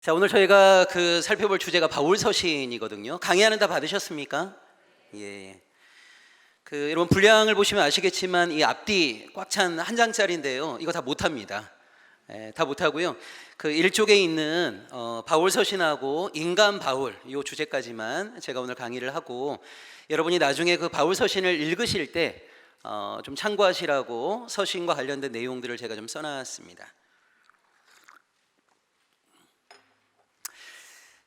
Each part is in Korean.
자, 오늘 저희가 살펴볼 주제가 바울서신이거든요. 강의하는 다 받으셨습니까? 예. 여러분 분량을 보시면 아시겠지만 이 앞뒤 꽉 찬 한 장짜리인데요. 이거 다 못합니다. 다 못하고요. 1쪽에 있는 바울서신하고 인간 바울 이 주제까지만 제가 오늘 강의를 하고, 여러분이 나중에 바울서신을 읽으실 때 좀 참고하시라고 서신과 관련된 내용들을 제가 좀 써놨습니다.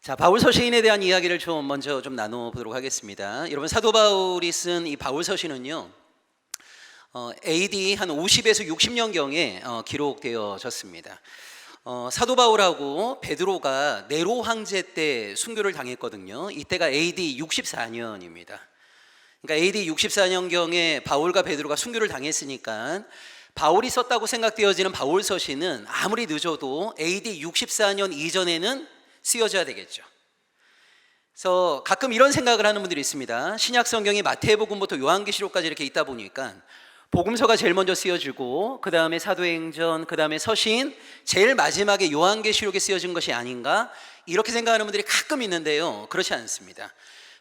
자, 바울 서신에 대한 이야기를 먼저 나눠보도록 하겠습니다. 여러분, 사도 바울이 쓴 이 바울 서신은요, AD 한 50에서 60년경에 기록되어졌습니다. 사도 바울하고 베드로가 네로 황제 때 순교를 당했거든요. 이때가 AD 64년입니다. 그러니까 AD 64년경에 바울과 베드로가 순교를 당했으니까 바울이 썼다고 생각되어지는 바울 서신은 아무리 늦어도 AD 64년 이전에는 쓰여져야 되겠죠. 그래서 가끔 이런 생각을 하는 분들이 있습니다. 신약 성경이 마태복음부터 요한계시록까지 이렇게 있다 보니까 복음서가 제일 먼저 쓰여지고 그 다음에 사도행전, 그 다음에 서신, 제일 마지막에 요한계시록에 쓰여진 것이 아닌가, 이렇게 생각하는 분들이 가끔 있는데요, 그렇지 않습니다.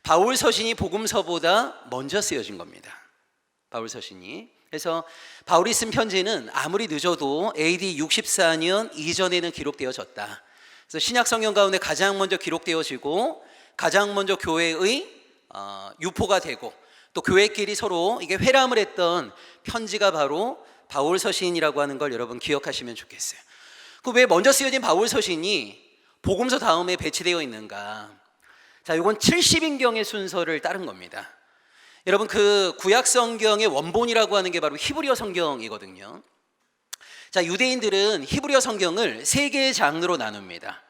바울 서신이 복음서보다 먼저 쓰여진 겁니다. 바울 서신이. 그래서 바울이 쓴 편지는 아무리 늦어도 AD 64년 이전에는 기록되어졌다. 그래서 신약 성경 가운데 가장 먼저 기록되어지고 가장 먼저 교회의 유포가 되고 또 교회끼리 서로 이게 회람을 했던 편지가 바로 바울 서신이라고 하는 걸 여러분 기억하시면 좋겠어요. 왜 먼저 쓰여진 바울 서신이 복음서 다음에 배치되어 있는가? 자, 이건 70인경의 순서를 따른 겁니다. 여러분, 구약 성경의 원본이라고 하는 게 바로 히브리어 성경이거든요. 자, 유대인들은 히브리어 성경을 세 개의 장르로 나눕니다.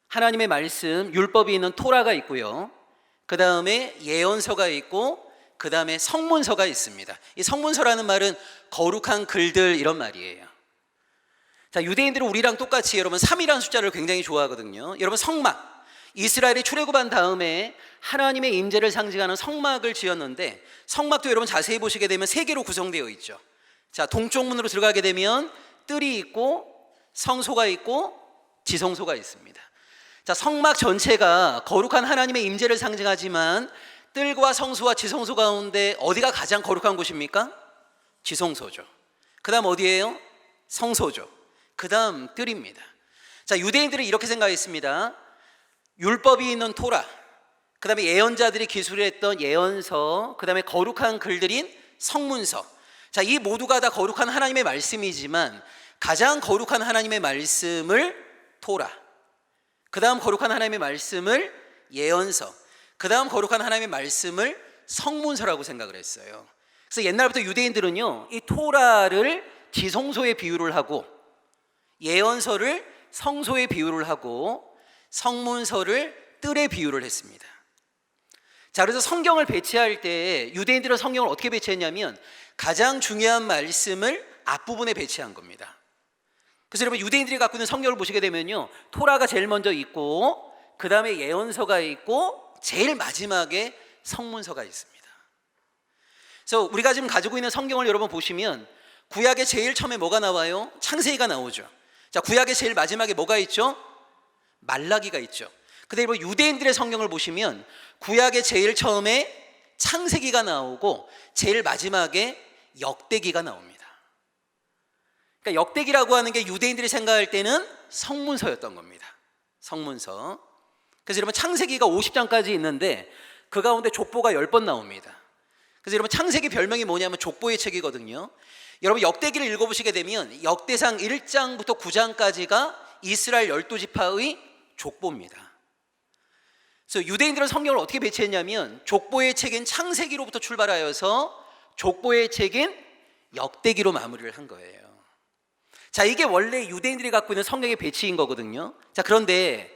하나님의 말씀, 율법이 있는 토라가 있고요, 그 다음에 예언서가 있고, 그 다음에 성문서가 있습니다. 이 성문서라는 말은 거룩한 글들 이런 말이에요. 자, 유대인들은 우리랑 똑같이 여러분 3이라는 숫자를 굉장히 좋아하거든요. 여러분, 성막, 이스라엘이 출애굽한 다음에 하나님의 임재를 상징하는 성막을 지었는데, 성막도 여러분 자세히 보시게 되면 세 개로 구성되어 있죠. 자, 동쪽 문으로 들어가게 되면 뜰이 있고 성소가 있고 지성소가 있습니다. 자, 성막 전체가 거룩한 하나님의 임재를 상징하지만 뜰과 성소와 지성소 가운데 어디가 가장 거룩한 곳입니까? 지성소죠. 그 다음 어디예요? 성소죠. 그 다음 뜰입니다. 자, 유대인들은 이렇게 생각했습니다. 율법이 있는 토라, 그 다음에 예언자들이 기술했던 예언서, 그 다음에 거룩한 글들인 성문서. 자, 이 모두가 다 거룩한 하나님의 말씀이지만 가장 거룩한 하나님의 말씀을 토라, 그 다음 거룩한 하나님의 말씀을 예언서, 그 다음 거룩한 하나님의 말씀을 성문서라고 생각을 했어요. 그래서 옛날부터 유대인들은요, 이 토라를 지성소에 비유를 하고, 예언서를 성소에 비유를 하고, 성문서를 뜰에 비유를 했습니다. 자, 그래서 성경을 배치할 때 유대인들은 성경을 어떻게 배치했냐면 가장 중요한 말씀을 앞부분에 배치한 겁니다. 그래서 여러분, 유대인들이 갖고 있는 성경을 보시게 되면요, 토라가 제일 먼저 있고 그 다음에 예언서가 있고 제일 마지막에 성문서가 있습니다. 그래서 우리가 지금 가지고 있는 성경을 여러분 보시면 구약의 제일 처음에 뭐가 나와요? 창세기가 나오죠. 자, 구약의 제일 마지막에 뭐가 있죠? 말라기가 있죠. 근데 여러분, 유대인들의 성경을 보시면 구약의 제일 처음에 창세기가 나오고 제일 마지막에 역대기가 나옵니다. 그러니까 역대기라고 하는 게 유대인들이 생각할 때는 성문서였던 겁니다. 성문서. 그래서 여러분, 창세기가 50장까지 있는데 그 가운데 족보가 10번 나옵니다. 그래서 여러분, 창세기 별명이 뭐냐면 족보의 책이거든요. 여러분, 역대기를 읽어보시게 되면 역대상 1장부터 9장까지가 이스라엘 12지파의 족보입니다. 그래서 유대인들은 성경을 어떻게 배치했냐면 족보의 책인 창세기로부터 출발하여서 족보의 책인 역대기로 마무리를 한 거예요. 자, 이게 원래 유대인들이 갖고 있는 성경의 배치인 거거든요. 자, 그런데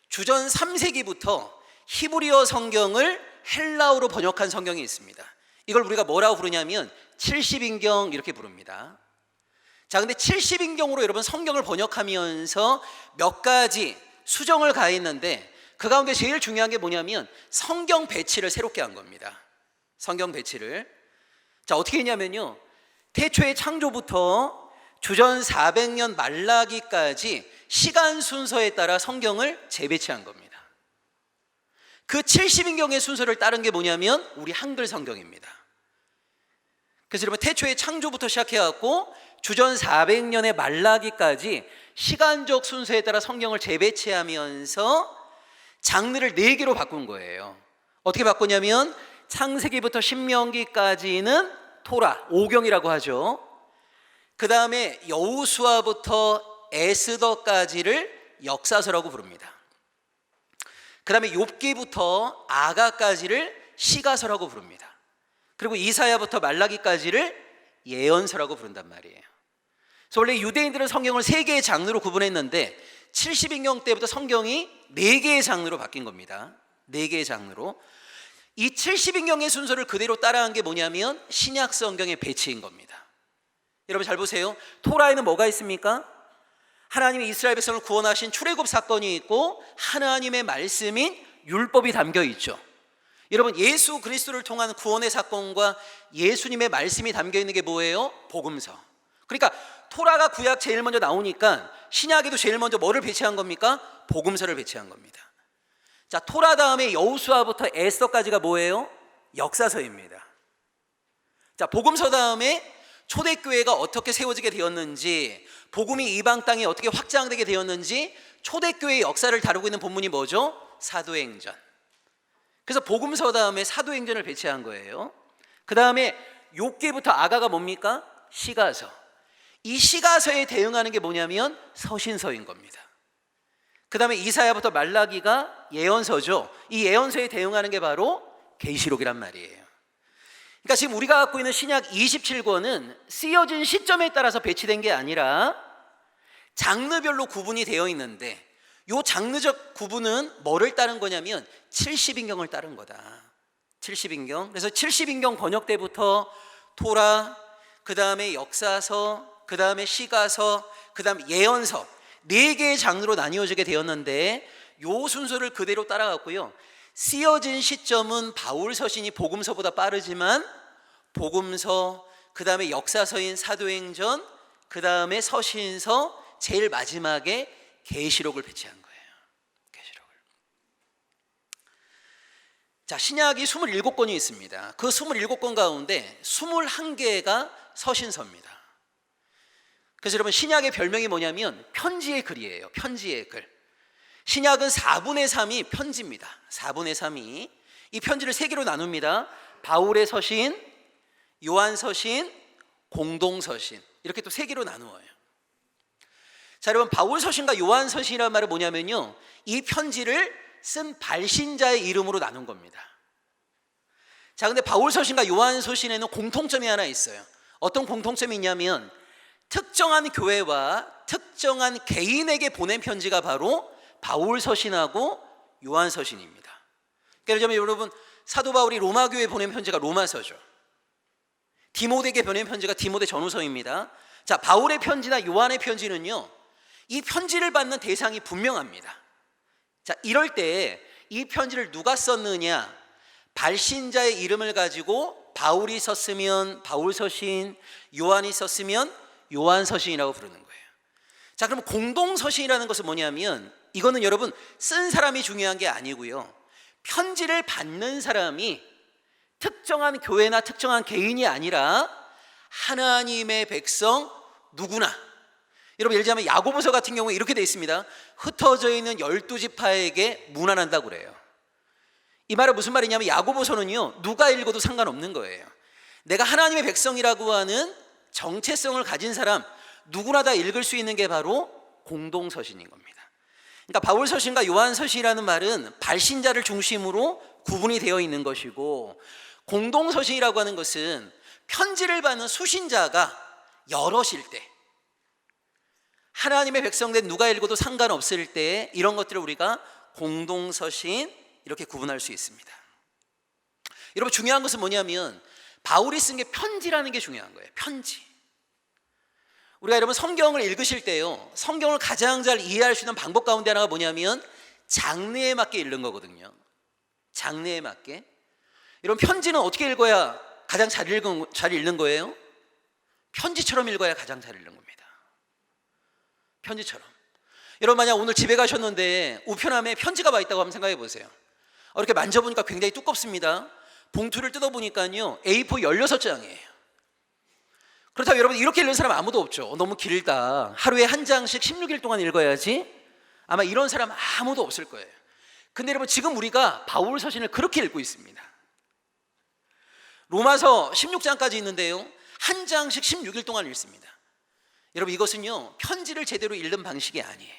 주전 3세기부터 히브리어 성경을 헬라어로 번역한 성경이 있습니다. 이걸 우리가 뭐라고 부르냐면 70인경 이렇게 부릅니다. 자, 근데 70인경으로 여러분 성경을 번역하면서 몇 가지 수정을 가했는데 그 가운데 제일 중요한 게 뭐냐면 성경 배치를 새롭게 한 겁니다. 성경 배치를. 자, 어떻게 했냐면요, 태초의 창조부터 주전 400년 말라기까지 시간 순서에 따라 성경을 재배치한 겁니다. 그 70인경의 순서를 따른 게 뭐냐면 우리 한글 성경입니다. 그래서 여러분 태초에 창조부터 시작해갖고 주전 400년의 말라기까지 시간적 순서에 따라 성경을 재배치하면서 장르를 4개로 바꾼 거예요. 어떻게 바꾸냐면 창세기부터 신명기까지는 토라, 오경이라고 하죠. 그 다음에 여호수아부터 에스더까지를 역사서라고 부릅니다. 그 다음에 욥기부터 아가까지를 시가서라고 부릅니다. 그리고 이사야부터 말라기까지를 예언서라고 부른단 말이에요. 그래서 원래 유대인들은 성경을 3개의 장르로 구분했는데 70인경 때부터 성경이 4개의 장르로 바뀐 겁니다. 4개의 장르로. 이 70인경의 순서를 그대로 따라한 게 뭐냐면 신약 성경의 배치인 겁니다. 여러분 잘 보세요. 토라에는 뭐가 있습니까? 하나님이 이스라엘 백성을 구원하신 출애굽 사건이 있고 하나님의 말씀인 율법이 담겨 있죠. 여러분 예수 그리스도를 통한 구원의 사건과 예수님의 말씀이 담겨 있는 게 뭐예요? 복음서. 그러니까 토라가 구약 제일 먼저 나오니까 신약에도 제일 먼저 뭐를 배치한 겁니까? 복음서를 배치한 겁니다. 자, 토라 다음에 여호수아부터 에스더까지가 뭐예요? 역사서입니다. 자, 복음서 다음에 초대교회가 어떻게 세워지게 되었는지, 복음이 이방 땅에 어떻게 확장되게 되었는지 초대교회의 역사를 다루고 있는 본문이 뭐죠? 사도행전. 그래서 복음서 다음에 사도행전을 배치한 거예요. 그 다음에 욥기부터 아가가 뭡니까? 시가서. 이 시가서에 대응하는 게 뭐냐면 서신서인 겁니다. 그 다음에 이사야부터 말라기가 예언서죠. 이 예언서에 대응하는 게 바로 계시록이란 말이에요. 그러니까 지금 우리가 갖고 있는 신약 27권은 쓰여진 시점에 따라서 배치된 게 아니라 장르별로 구분이 되어 있는데 이 장르적 구분은 뭐를 따른 거냐면 70인경을 따른 거다. 70인경. 그래서 70인경 번역 때부터 토라, 그 다음에 역사서, 그 다음에 시가서, 그 다음에 예언서 4개의 장르로 나뉘어지게 되었는데 이 순서를 그대로 따라갔고요. 쓰여진 시점은 바울 서신이 복음서보다 빠르지만 복음서, 그 다음에 역사서인 사도행전, 그 다음에 서신서, 제일 마지막에 계시록을 배치한 거예요. 계시록을. 자, 신약이 27권이 있습니다. 그 27권 가운데 21개가 서신서입니다. 그래서 여러분 신약의 별명이 뭐냐면 편지의 글이에요. 편지의 글. 신약은 4분의 3이 편지입니다. 4분의 3이 이 편지를 3개로 나눕니다. 바울의 서신, 요한 서신, 공동 서신, 이렇게 또 3개로 나누어요. 자, 여러분 바울 서신과 요한 서신이라는 말은 뭐냐면요, 이 편지를 쓴 발신자의 이름으로 나눈 겁니다. 자, 근데 바울 서신과 요한 서신에는 공통점이 하나 있어요. 어떤 공통점이 있냐면 특정한 교회와 특정한 개인에게 보낸 편지가 바로 바울 서신하고 요한 서신입니다. 그러니까 여러분 사도 바울이 로마 교회에 보낸 편지가 로마서죠. 디모데에게 보낸 편지가 디모데 전후서입니다. 자, 바울의 편지나 요한의 편지는요, 이 편지를 받는 대상이 분명합니다. 자, 이럴 때 이 편지를 누가 썼느냐, 발신자의 이름을 가지고 바울이 썼으면 바울 서신, 요한이 썼으면 요한 서신이라고 부르는 거예요. 자, 그럼 공동 서신이라는 것은 뭐냐면 이거는 여러분 쓴 사람이 중요한 게 아니고요, 편지를 받는 사람이 특정한 교회나 특정한 개인이 아니라 하나님의 백성 누구나. 여러분 예를 들자면 야고보서 같은 경우에 이렇게 되어 있습니다. 흩어져 있는 12지파에게 문안한다고 그래요. 이 말은 무슨 말이냐면 야고보서는요 누가 읽어도 상관없는 거예요. 내가 하나님의 백성이라고 하는 정체성을 가진 사람 누구나 다 읽을 수 있는 게 바로 공동서신인 겁니다. 그러니까 바울 서신과 요한 서신이라는 말은 발신자를 중심으로 구분이 되어 있는 것이고, 공동서신이라고 하는 것은 편지를 받는 수신자가 여럿일 때, 하나님의 백성된 누가 읽어도 상관없을 때 이런 것들을 우리가 공동서신 이렇게 구분할 수 있습니다. 여러분 중요한 것은 뭐냐면 바울이 쓴 게 편지라는 게 중요한 거예요. 편지. 우리가 여러분 성경을 읽으실 때요, 성경을 가장 잘 이해할 수 있는 방법 가운데 하나가 뭐냐면 장르에 맞게 읽는 거거든요. 장르에 맞게. 여러분 편지는 어떻게 읽어야 가장 잘 읽는 거예요? 편지처럼 읽어야 가장 잘 읽는 겁니다. 편지처럼. 여러분 만약 오늘 집에 가셨는데 우편함에 편지가 와 있다고 한번 생각해 보세요. 이렇게 만져보니까 굉장히 두껍습니다. 봉투를 뜯어보니까요 A4 16장이에요. 그렇다고 여러분 이렇게 읽는 사람 아무도 없죠. 너무 길다. 하루에 한 장씩 16일 동안 읽어야지. 아마 이런 사람 아무도 없을 거예요. 근데 여러분 지금 우리가 바울 서신을 그렇게 읽고 있습니다. 로마서 16장까지 있는데요 한 장씩 16일 동안 읽습니다. 여러분 이것은요 편지를 제대로 읽는 방식이 아니에요.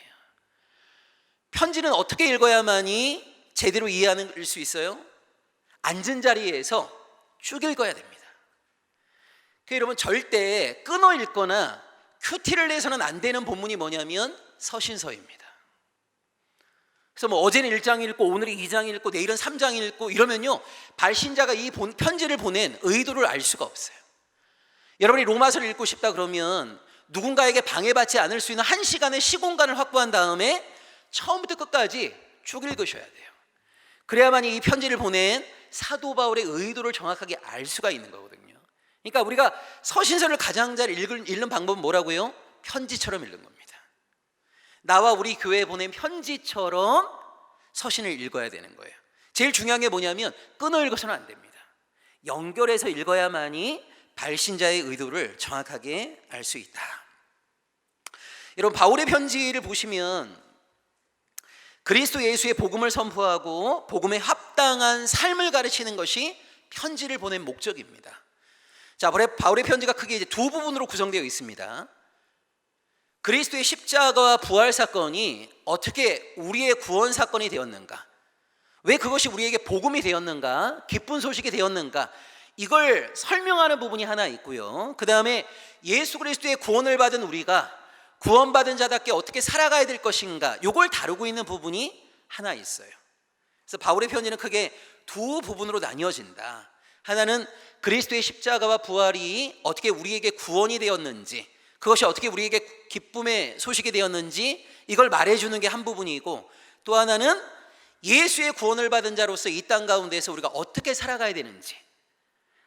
편지는 어떻게 읽어야만이 제대로 이해하는 수 있어요? 앉은 자리에서 쭉 읽어야 됩니다. 여러분 절대 끊어 읽거나 큐티를 내서는 안 되는 본문이 뭐냐면 서신서입니다. 그래서 뭐 어제는 1장 읽고 오늘은 2장 읽고 내일은 3장 읽고 이러면요 발신자가 이 편지를 보낸 의도를 알 수가 없어요. 여러분이 로마서를 읽고 싶다 그러면 누군가에게 방해받지 않을 수 있는 1시간의 시공간을 확보한 다음에 처음부터 끝까지 쭉 읽으셔야 돼요. 그래야만이 이 편지를 보낸 사도 바울의 의도를 정확하게 알 수가 있는 거거든요. 그러니까 우리가 서신서를 가장 잘 읽는 방법은 뭐라고요? 편지처럼 읽는 겁니다. 나와 우리 교회에 보낸 편지처럼 서신을 읽어야 되는 거예요. 제일 중요한 게 뭐냐면 끊어 읽어서는 안 됩니다. 연결해서 읽어야만이 발신자의 의도를 정확하게 알 수 있다. 여러분 바울의 편지를 보시면 그리스도 예수의 복음을 선포하고 복음에 합당한 삶을 가르치는 것이 편지를 보낸 목적입니다. 자, 바울의 편지가 크게 이제 두 부분으로 구성되어 있습니다. 그리스도의 십자가와 부활 사건이 어떻게 우리의 구원 사건이 되었는가? 왜 그것이 우리에게 복음이 되었는가? 기쁜 소식이 되었는가? 이걸 설명하는 부분이 하나 있고요. 그 다음에 예수 그리스도의 구원을 받은 우리가 구원받은 자답게 어떻게 살아가야 될 것인가? 이걸 다루고 있는 부분이 하나 있어요. 그래서 바울의 편지는 크게 두 부분으로 나뉘어진다. 하나는 그리스도의 십자가와 부활이 어떻게 우리에게 구원이 되었는지, 그것이 어떻게 우리에게 기쁨의 소식이 되었는지 이걸 말해주는 게 한 부분이고, 또 하나는 예수의 구원을 받은 자로서 이 땅 가운데서 우리가 어떻게 살아가야 되는지,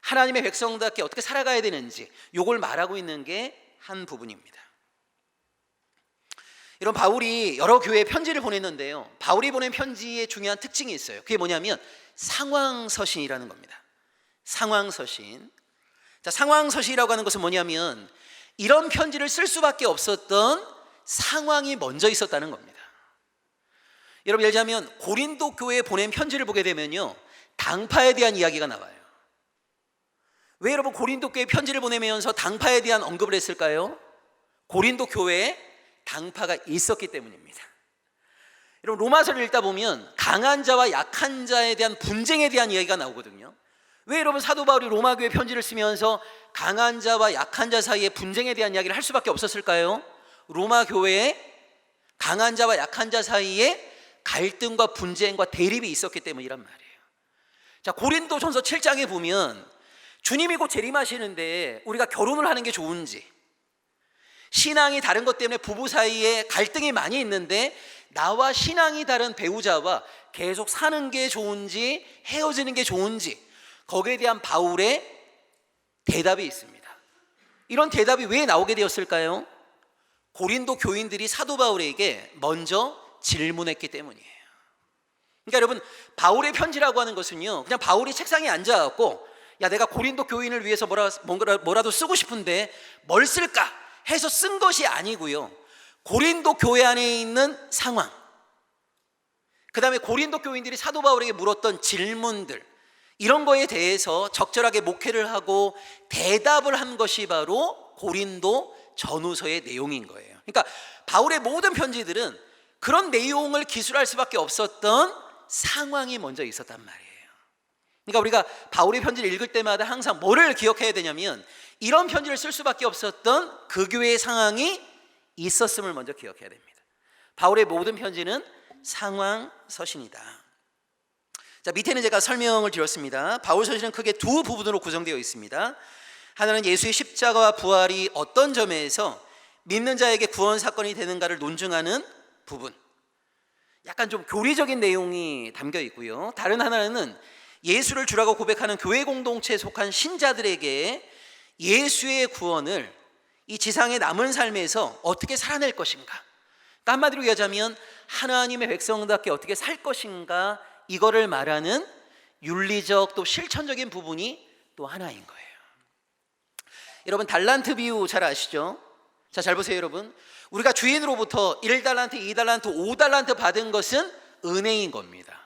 하나님의 백성답게 어떻게 살아가야 되는지 이걸 말하고 있는 게 한 부분입니다. 이런 바울이 여러 교회에 편지를 보냈는데요, 바울이 보낸 편지의 중요한 특징이 있어요. 그게 뭐냐면 상황서신이라는 겁니다. 상황서신. 자, 상황서신이라고 하는 것은 뭐냐면 이런 편지를 쓸 수밖에 없었던 상황이 먼저 있었다는 겁니다. 여러분 예를 들자면 고린도 교회에 보낸 편지를 보게 되면요 당파에 대한 이야기가 나와요. 왜 여러분 고린도 교회에 편지를 보내면서 당파에 대한 언급을 했을까요? 고린도 교회에 당파가 있었기 때문입니다. 여러분 로마서를 읽다 보면 강한 자와 약한 자에 대한 분쟁에 대한 이야기가 나오거든요. 왜 여러분 사도 바울이 로마 교회 편지를 쓰면서 강한 자와 약한 자 사이의 분쟁에 대한 이야기를 할 수밖에 없었을까요? 로마 교회에 강한 자와 약한 자 사이에 갈등과 분쟁과 대립이 있었기 때문이란 말이에요. 자, 고린도전서 7장에 보면 주님이 곧 재림하시는데 우리가 결혼을 하는 게 좋은지, 신앙이 다른 것 때문에 부부 사이에 갈등이 많이 있는데 나와 신앙이 다른 배우자와 계속 사는 게 좋은지 헤어지는 게 좋은지, 거기에 대한 바울의 대답이 있습니다. 이런 대답이 왜 나오게 되었을까요? 고린도 교인들이 사도 바울에게 먼저 질문했기 때문이에요. 그러니까 여러분 바울의 편지라고 하는 것은요 그냥 바울이 책상에 앉아갖고 야 내가 고린도 교인을 위해서 뭐라도 쓰고 싶은데 뭘 쓸까 해서 쓴 것이 아니고요, 고린도 교회 안에 있는 상황, 그 다음에 고린도 교인들이 사도 바울에게 물었던 질문들, 이런 거에 대해서 적절하게 목회를 하고 대답을 한 것이 바로 고린도 전후서의 내용인 거예요. 그러니까 바울의 모든 편지들은 그런 내용을 기술할 수밖에 없었던 상황이 먼저 있었단 말이에요. 그러니까 우리가 바울의 편지를 읽을 때마다 항상 뭐를 기억해야 되냐면 이런 편지를 쓸 수밖에 없었던 그 교회의 상황이 있었음을 먼저 기억해야 됩니다. 바울의 모든 편지는 상황 서신이다. 자, 밑에는 제가 설명을 드렸습니다. 바울 서신은 크게 두 부분으로 구성되어 있습니다. 하나는 예수의 십자가와 부활이 어떤 점에서 믿는 자에게 구원 사건이 되는가를 논증하는 부분, 약간 좀 교리적인 내용이 담겨 있고요. 다른 하나는 예수를 주라고 고백하는 교회 공동체에 속한 신자들에게 예수의 구원을 이 지상의 남은 삶에서 어떻게 살아낼 것인가, 그러니까 한마디로 얘기하자면 하나님의 백성답게 어떻게 살 것인가, 이거를 말하는 윤리적 또 실천적인 부분이 또 하나인 거예요. 여러분, 달란트 비유 잘 아시죠? 자, 잘 보세요 여러분. 우리가 주인으로부터 1달란트, 2달란트, 5달란트 받은 것은 은혜인 겁니다.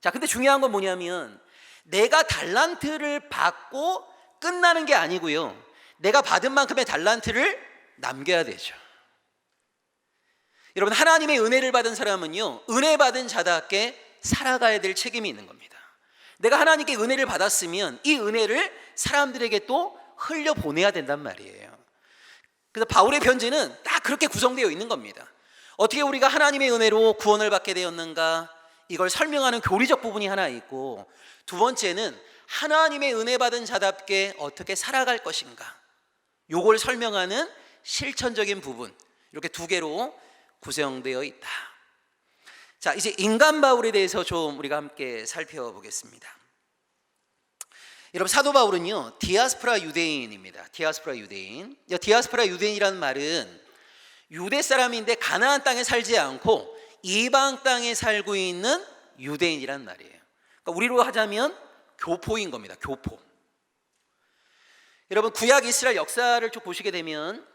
자, 근데 중요한 건 뭐냐면 내가 달란트를 받고 끝나는 게 아니고요, 내가 받은 만큼의 달란트를 남겨야 되죠. 여러분, 하나님의 은혜를 받은 사람은요, 은혜 받은 자답게 살아가야 될 책임이 있는 겁니다. 내가 하나님께 은혜를 받았으면 이 은혜를 사람들에게 또 흘려보내야 된단 말이에요. 그래서 바울의 편지는 딱 그렇게 구성되어 있는 겁니다. 어떻게 우리가 하나님의 은혜로 구원을 받게 되었는가, 이걸 설명하는 교리적 부분이 하나 있고, 두 번째는 하나님의 은혜 받은 자답게 어떻게 살아갈 것인가, 요걸 설명하는 실천적인 부분, 이렇게 두 개로 구성되어 있다. 자, 이제 인간 바울에 대해서 좀 우리가 함께 살펴보겠습니다. 여러분, 사도 바울은요, 디아스포라 유대인입니다. 디아스포라 유대인. 디아스포라 유대인이라는 말은 유대 사람인데 가나안 땅에 살지 않고 이방 땅에 살고 있는 유대인이란 말이에요. 그러니까 우리로 하자면 교포인 겁니다. 교포. 여러분, 구약 이스라엘 역사를 쭉 보시게 되면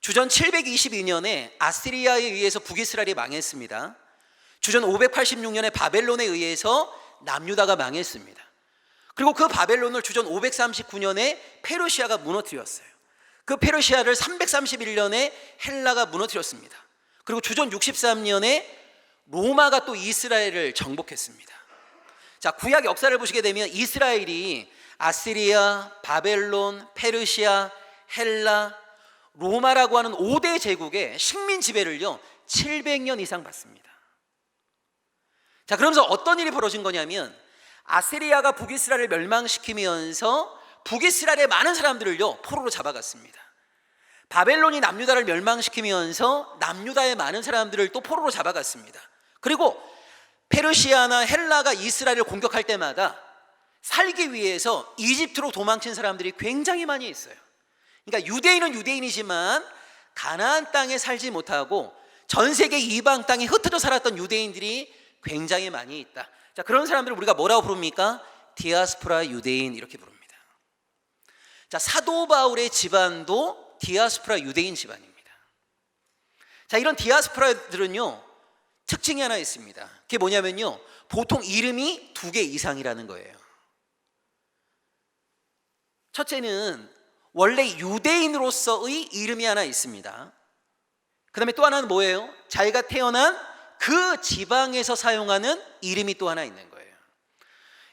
주전 722년에 아시리아에 의해서 북이스라엘이 망했습니다. 주전 586년에 바벨론에 의해서 남유다가 망했습니다. 그리고 그 바벨론을 주전 539년에 페르시아가 무너뜨렸어요. 그 페르시아를 331년에 헬라가 무너뜨렸습니다. 그리고 주전 63년에 로마가 또 이스라엘을 정복했습니다. 자, 구약 역사를 보시게 되면 이스라엘이 아시리아, 바벨론, 페르시아, 헬라, 로마라고 하는 5대 제국의 식민 지배를요 700년 이상 받습니다. 자, 그러면서 어떤 일이 벌어진 거냐면 아시리아가 북이스라엘을 멸망시키면서 북이스라엘의 많은 사람들을요 포로로 잡아갔습니다. 바벨론이 남유다를 멸망시키면서 남유다의 많은 사람들을 또 포로로 잡아갔습니다. 그리고 페르시아나 헬라가 이스라엘을 공격할 때마다 살기 위해서 이집트로 도망친 사람들이 굉장히 많이 있어요. 그러니까 유대인은 유대인이지만 가나안 땅에 살지 못하고 전 세계 이방 땅에 흩어져 살았던 유대인들이 굉장히 많이 있다. 자, 그런 사람들을 우리가 뭐라고 부릅니까? 디아스포라 유대인, 이렇게 부릅니다. 자, 사도 바울의 집안도 디아스포라 유대인 집안입니다. 자, 이런 디아스포라들은요 특징이 하나 있습니다. 그게 뭐냐면요, 보통 이름이 2개 이상이라는 거예요. 첫째는 원래 유대인으로서의 이름이 하나 있습니다. 그 다음에 또 하나는 뭐예요? 자기가 태어난 그 지방에서 사용하는 이름이 또 하나 있는 거예요.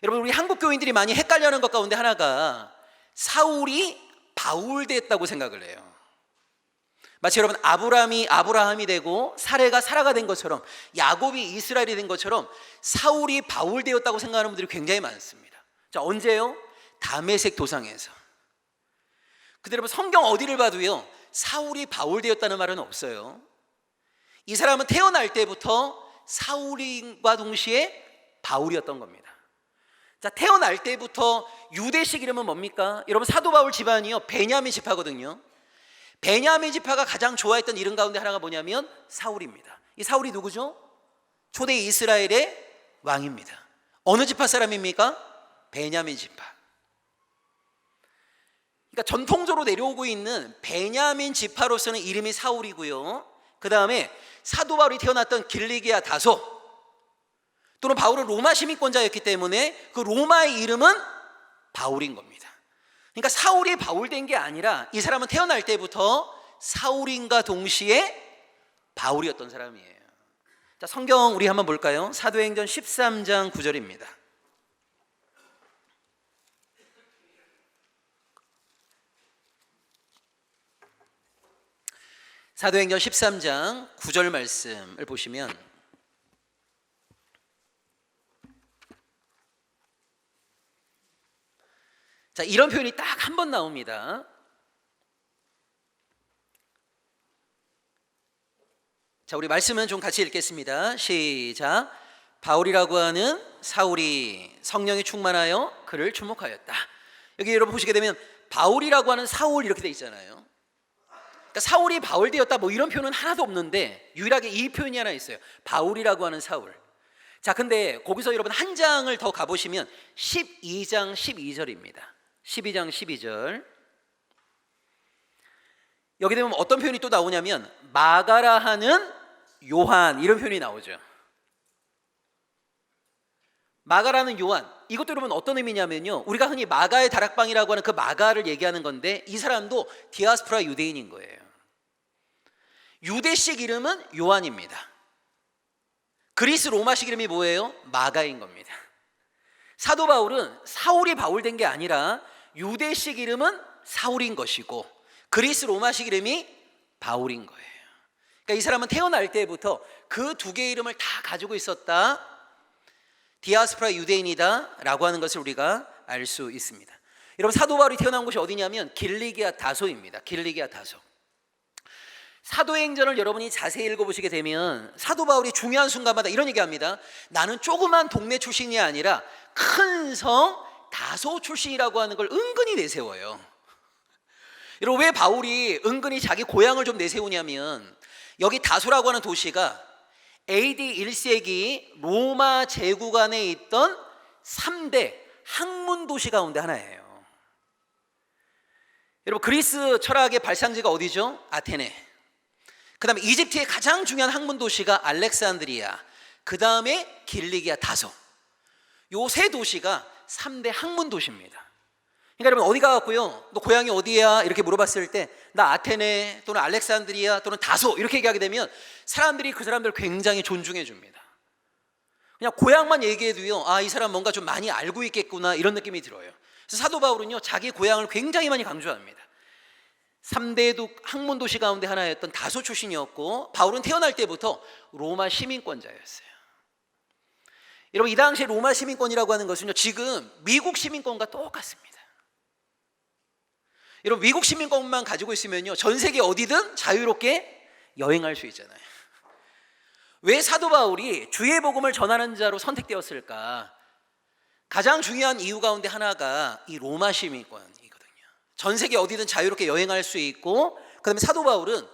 여러분, 우리 한국 교인들이 많이 헷갈려하는 것 가운데 하나가 사울이 바울됐다고 생각을 해요. 마치 여러분, 아브라함이 되고 사레가 사라가 된 것처럼, 야곱이 이스라엘이 된 것처럼 사울이 바울되었다고 생각하는 분들이 굉장히 많습니다. 자, 언제요? 다메섹 도상에서. 근데 여러분, 성경 어디를 봐도요 사울이 바울되었다는 말은 없어요. 이 사람은 태어날 때부터 사울과 동시에 바울이었던 겁니다. 자, 태어날 때부터 유대식 이름은 뭡니까? 여러분, 사도 바울 집안이요 베냐민 지파거든요. 베냐민 지파가 가장 좋아했던 이름 가운데 하나가 뭐냐면 사울입니다. 이 사울이 누구죠? 초대 이스라엘의 왕입니다. 어느 지파 사람입니까? 베냐민 지파. 그러니까 전통적으로 내려오고 있는 베냐민 지파로서는 이름이 사울이고요, 그 다음에 사도 바울이 태어났던 길리기아 다소, 또는 바울은 로마 시민권자였기 때문에 그 로마의 이름은 바울인 겁니다. 그러니까 사울이 바울된 게 아니라 이 사람은 태어날 때부터 사울인과 동시에 바울이었던 사람이에요. 자, 성경 우리 한번 볼까요? 사도행전 13장 9절입니다. 사도행전 13장 9절 말씀을 보시면, 자, 이런 표현이 딱 한 번 나옵니다. 자, 우리 말씀은 좀 같이 읽겠습니다. 시작. 바울이라고 하는 사울이 성령이 충만하여 그를 주목하였다. 여기 여러분 보시게 되면 바울이라고 하는 사울 이렇게 돼 있잖아요. 그러니까 사울이 바울되었다 뭐 이런 표현은 하나도 없는데 유일하게 이 표현이 하나 있어요. 바울이라고 하는 사울. 자, 근데 거기서 여러분 한 장을 더 가보시면 12장 12절입니다. 12장 12절. 여기 되면 어떤 표현이 또 나오냐면 마가라 하는 요한, 이런 표현이 나오죠. 마가라는 요한, 이것도 여러분 어떤 의미냐면요, 우리가 흔히 마가의 다락방이라고 하는 그 마가를 얘기하는 건데 이 사람도 디아스포라 유대인인 거예요. 유대식 이름은 요한입니다. 그리스 로마식 이름이 뭐예요? 마가인 겁니다. 사도 바울은 사울이 바울된 게 아니라 유대식 이름은 사울인 것이고 그리스 로마식 이름이 바울인 거예요. 그러니까 이 사람은 태어날 때부터 그 두 개의 이름을 다 가지고 있었다, 디아스포라 유대인이다 라고 하는 것을 우리가 알 수 있습니다. 여러분, 사도 바울이 태어난 곳이 어디냐면 길리기아 다소입니다. 길리기아 다소. 사도행전을 여러분이 자세히 읽어보시게 되면 사도 바울이 중요한 순간마다 이런 얘기합니다. 나는 조그만 동네 출신이 아니라 큰 성 다소 출신이라고 하는 걸 은근히 내세워요. 여러분, 왜 바울이 은근히 자기 고향을 좀 내세우냐면 여기 다소라고 하는 도시가 AD 1세기 로마 제국 안에 있던 3대 학문 도시 가운데 하나예요. 여러분, 그리스 철학의 발상지가 어디죠? 아테네. 그 다음에 이집트의 가장 중요한 학문 도시가 알렉산드리아, 그 다음에 길리기아 다소. 요 세 도시가 3대 학문 도시입니다. 그러니까 여러분, 어디 가갖고요, 너 고향이 어디야? 이렇게 물어봤을 때 나 아테네 또는 알렉산드리아 또는 다소 이렇게 얘기하게 되면 사람들이 그 사람들을 굉장히 존중해 줍니다. 그냥 고향만 얘기해도요, 아, 이 사람 뭔가 좀 많이 알고 있겠구나 이런 느낌이 들어요. 그래서 사도 바울은요, 자기 고향을 굉장히 많이 강조합니다. 3대 학문 도시 가운데 하나였던 다소 출신이었고 바울은 태어날 때부터 로마 시민권자였어요. 여러분, 이 당시에 로마 시민권이라고 하는 것은요, 지금 미국 시민권과 똑같습니다. 여러분, 미국 시민권만 가지고 있으면요, 전 세계 어디든 자유롭게 여행할 수 있잖아요. 왜 사도 바울이 주의 복음을 전하는 자로 선택되었을까? 가장 중요한 이유 가운데 하나가 이 로마 시민권이거든요. 전 세계 어디든 자유롭게 여행할 수 있고, 그 다음에 사도 바울은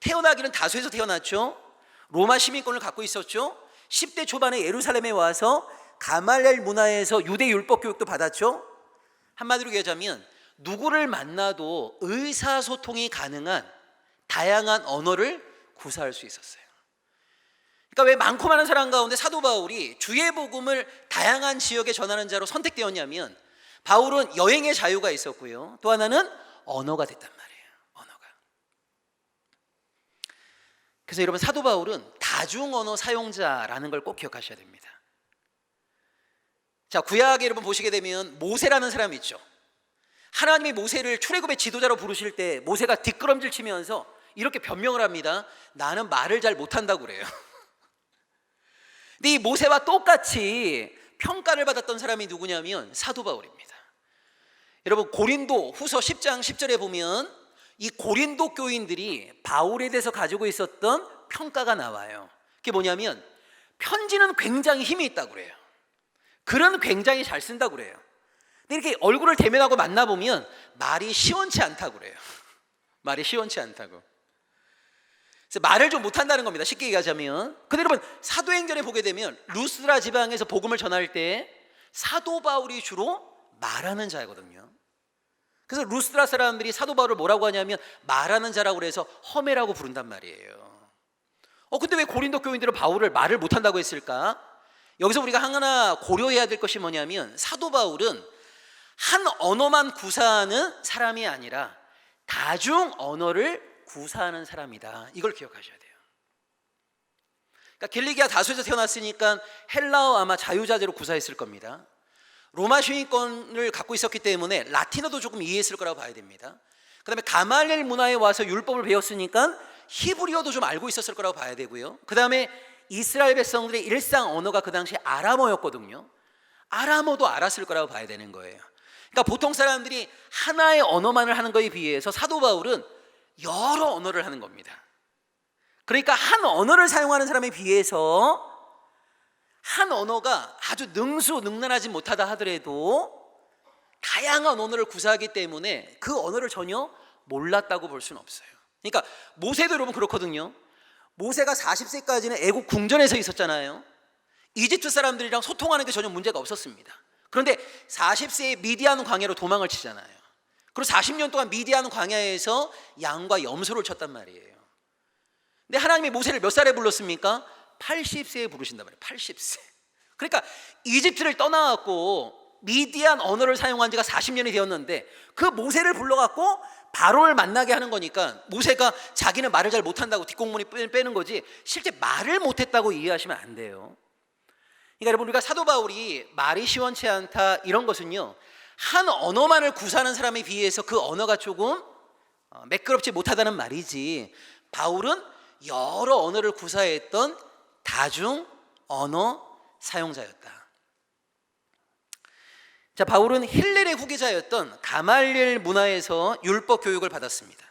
태어나기는 다소에서 태어났죠. 로마 시민권을 갖고 있었죠. 10대 초반에 예루살렘에 와서 가말리엘 문화에서 유대 율법 교육도 받았죠. 한마디로 얘기하자면 누구를 만나도 의사소통이 가능한 다양한 언어를 구사할 수 있었어요. 그러니까 왜 많고 많은 사람 가운데 사도 바울이 주의 복음을 다양한 지역에 전하는 자로 선택되었냐면 바울은 여행의 자유가 있었고요, 또 하나는 언어가 됐단 말이에요. 언어가. 그래서 여러분, 사도 바울은 다중언어 사용자라는 걸 꼭 기억하셔야 됩니다. 자, 구약에 여러분 보시게 되면 모세라는 사람이 있죠. 하나님이 모세를 출애굽의 지도자로 부르실 때 모세가 뒷걸음질 치면서 이렇게 변명을 합니다. 나는 말을 잘 못한다고 그래요. 근데 이 모세와 똑같이 평가를 받았던 사람이 누구냐면 사도 바울입니다. 여러분, 고린도 후서 10장 10절에 보면 이 고린도 교인들이 바울에 대해서 가지고 있었던 평가가 나와요. 그게 뭐냐면 편지는 굉장히 힘이 있다고 그래요. 글은 굉장히 잘 쓴다고 그래요. 근데 이렇게 얼굴을 대면하고 만나보면 말이 시원치 않다고 그래요. 말이 시원치 않다고. 그래서 말을 좀 못한다는 겁니다, 쉽게 얘기하자면. 근데 여러분, 사도행전에 보게 되면 루스드라 지방에서 복음을 전할 때 사도 바울이 주로 말하는 자거든요. 그래서 루스드라 사람들이 사도 바울을 뭐라고 하냐면 말하는 자라고 그래서 허메라고 부른단 말이에요. 근데 왜 고린도 교인들은 바울을 말을 못한다고 했을까? 여기서 우리가 하나 고려해야 될 것이 뭐냐면 사도 바울은 한 언어만 구사하는 사람이 아니라 다중 언어를 구사하는 사람이다. 이걸 기억하셔야 돼요. 그러니까 길리기아 다소에서 태어났으니까 헬라어 아마 자유자재로 구사했을 겁니다. 로마 시민권을 갖고 있었기 때문에 라틴어도 조금 이해했을 거라고 봐야 됩니다. 그 다음에 가말리엘 문화에 와서 율법을 배웠으니까 히브리어도 좀 알고 있었을 거라고 봐야 되고요. 그 다음에 이스라엘 백성들의 일상 언어가 그 당시 아람어였거든요. 아람어도 알았을 거라고 봐야 되는 거예요. 그러니까 보통 사람들이 하나의 언어만을 하는 것에 비해서 사도 바울은 여러 언어를 하는 겁니다. 그러니까 한 언어를 사용하는 사람에 비해서 한 언어가 아주 능수능란하지 못하다 하더라도 다양한 언어를 구사하기 때문에 그 언어를 전혀 몰랐다고 볼 수는 없어요. 그러니까 모세도 여러분 그렇거든요. 모세가 40세까지는 애국 궁전에서 있었잖아요. 이집트 사람들이랑 소통하는 게 전혀 문제가 없었습니다. 그런데 40세에 미디안 광야로 도망을 치잖아요. 그리고 40년 동안 미디안 광야에서 양과 염소를 쳤단 말이에요. 근데 하나님이 모세를 몇 살에 불렀습니까? 80세에 부르신단 말이에요. 80세. 그러니까 이집트를 떠나갖고 미디안 언어를 사용한 지가 40년이 되었는데 그 모세를 불러갖고 바로를 만나게 하는 거니까 모세가 자기는 말을 잘 못한다고 뒷공문이 빼는 거지 실제 말을 못했다고 이해하시면 안 돼요. 그러니까 여러분, 우리가 사도 바울이 말이 시원치 않다 이런 것은요, 한 언어만을 구사하는 사람에 비해서 그 언어가 조금 매끄럽지 못하다는 말이지, 바울은 여러 언어를 구사했던 다중 언어 사용자였다. 자, 바울은 힐렐의 후계자였던 가말리엘 문화에서 율법 교육을 받았습니다.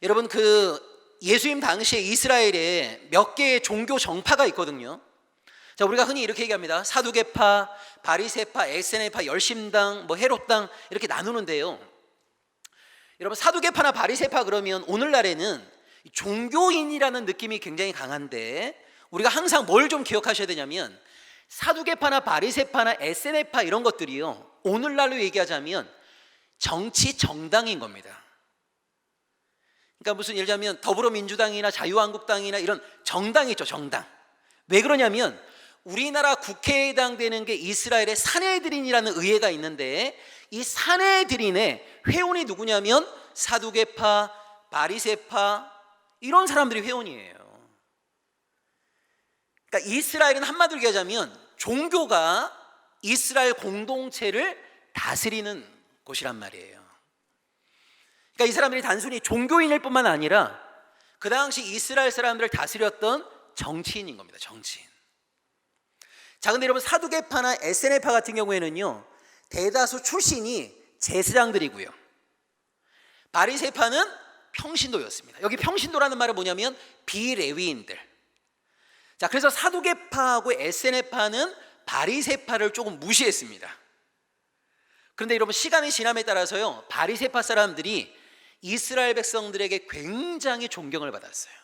여러분, 그 예수님 당시에 이스라엘에 몇 개의 종교 정파가 있거든요. 자, 우리가 흔히 이렇게 얘기합니다. 사두개파, 바리새파, 에세네파, 열심당, 헤롯당 이렇게 나누는데요. 여러분, 사두개파나 바리새파 그러면 오늘날에는 종교인이라는 느낌이 굉장히 강한데, 우리가 항상 뭘 좀 기억하셔야 되냐면 사두개파나 바리새파나 에세네파 이런 것들이요, 오늘날로 얘기하자면 정치 정당인 겁니다. 그러니까 무슨 예를 들자면 더불어민주당이나 자유한국당이나 이런 정당이 있죠. 정당. 왜 그러냐면 우리나라 국회에 해당되는 게 이스라엘의 사내들인이라는 의회가 있는데, 이 사내들인의 회원이 누구냐면 사두개파, 바리새파 이런 사람들이 회원이에요. 그러니까 이스라엘은 한마디로 얘기하자면 종교가 이스라엘 공동체를 다스리는 곳이란 말이에요. 그러니까 이 사람들이 단순히 종교인일 뿐만 아니라 그 당시 이스라엘 사람들을 다스렸던 정치인인 겁니다. 정치인. 자, 근데 여러분, 사두개파나 에세네파 같은 경우에는요, 대다수 출신이 제사장들이고요, 바리새파는 평신도였습니다. 여기 평신도라는 말은 뭐냐면 비레위인들. 자, 그래서 사두개파하고 에세네파는 바리새파를 조금 무시했습니다. 그런데 여러분, 시간이 지남에 따라서요, 바리새파 사람들이 이스라엘 백성들에게 굉장히 존경을 받았어요.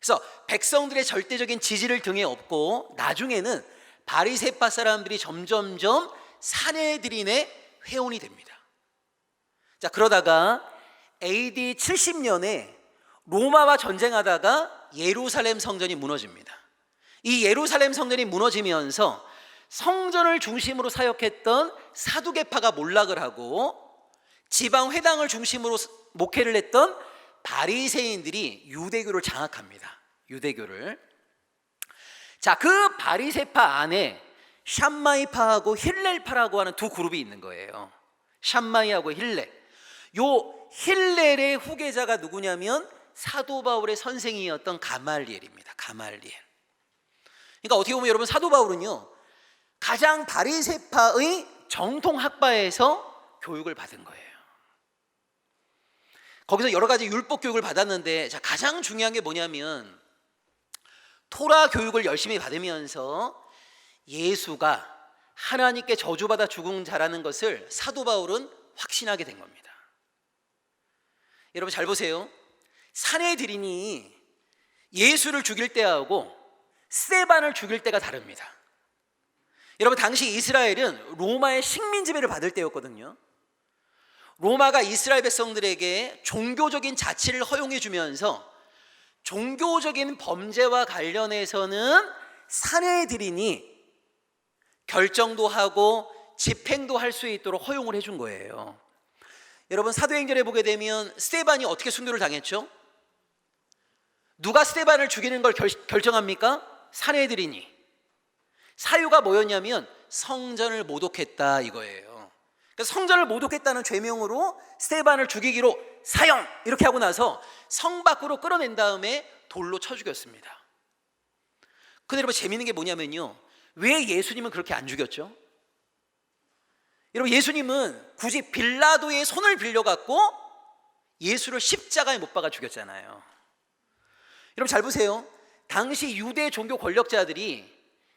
그래서 백성들의 절대적인 지지를 등에 업고 나중에는 바리새파 사람들이 점점점 사내들인의 회원이 됩니다. 자, 그러다가 AD 70년에 로마와 전쟁하다가 예루살렘 성전이 무너집니다. 이 예루살렘 성전이 무너지면서 성전을 중심으로 사역했던 사두개파가 몰락을 하고 지방 회당을 중심으로 목회를 했던 바리새인들이 유대교를 장악합니다. 유대교를. 자, 그 바리새파 안에 샴마이파하고 힐렐파라고 하는 두 그룹이 있는 거예요. 샴마이하고 힐렐. 요 힐렐의 후계자가 누구냐면 사도 바울의 선생이었던 가말리엘입니다. 가말리엘. 그러니까 어떻게 보면 여러분, 사도 바울은요, 가장 바리새파의 정통 학파에서 교육을 받은 거예요. 거기서 여러 가지 율법 교육을 받았는데, 자, 가장 중요한 게 뭐냐면 토라 교육을 열심히 받으면서 예수가 하나님께 저주받아 죽은 자라는 것을 사도 바울은 확신하게 된 겁니다. 여러분, 잘 보세요. 사내들인이 예수를 죽일 때하고 스데반을 죽일 때가 다릅니다. 여러분, 당시 이스라엘은 로마의 식민 지배를 받을 때였거든요. 로마가 이스라엘 백성들에게 종교적인 자치를 허용해 주면서 종교적인 범죄와 관련해서는 사내들인이 결정도 하고 집행도 할 수 있도록 허용을 해준 거예요. 여러분, 사도행전에 보게 되면 스데반이 어떻게 순교를 당했죠? 누가 스데반을 죽이는 걸 결정합니까? 사내들인이. 사유가 뭐였냐면 성전을 모독했다 이거예요. 그래서 성전을 모독했다는 죄명으로 스데반을 죽이기로 사형 이렇게 하고 나서 성 밖으로 끌어낸 다음에 돌로 쳐 죽였습니다. 근데 여러분, 재미있는 게 뭐냐면요, 왜 예수님은 그렇게 안 죽였죠? 여러분, 예수님은 굳이 빌라도의 손을 빌려갖고 예수를 십자가에 못 박아 죽였잖아요. 여러분, 잘 보세요. 당시 유대 종교 권력자들이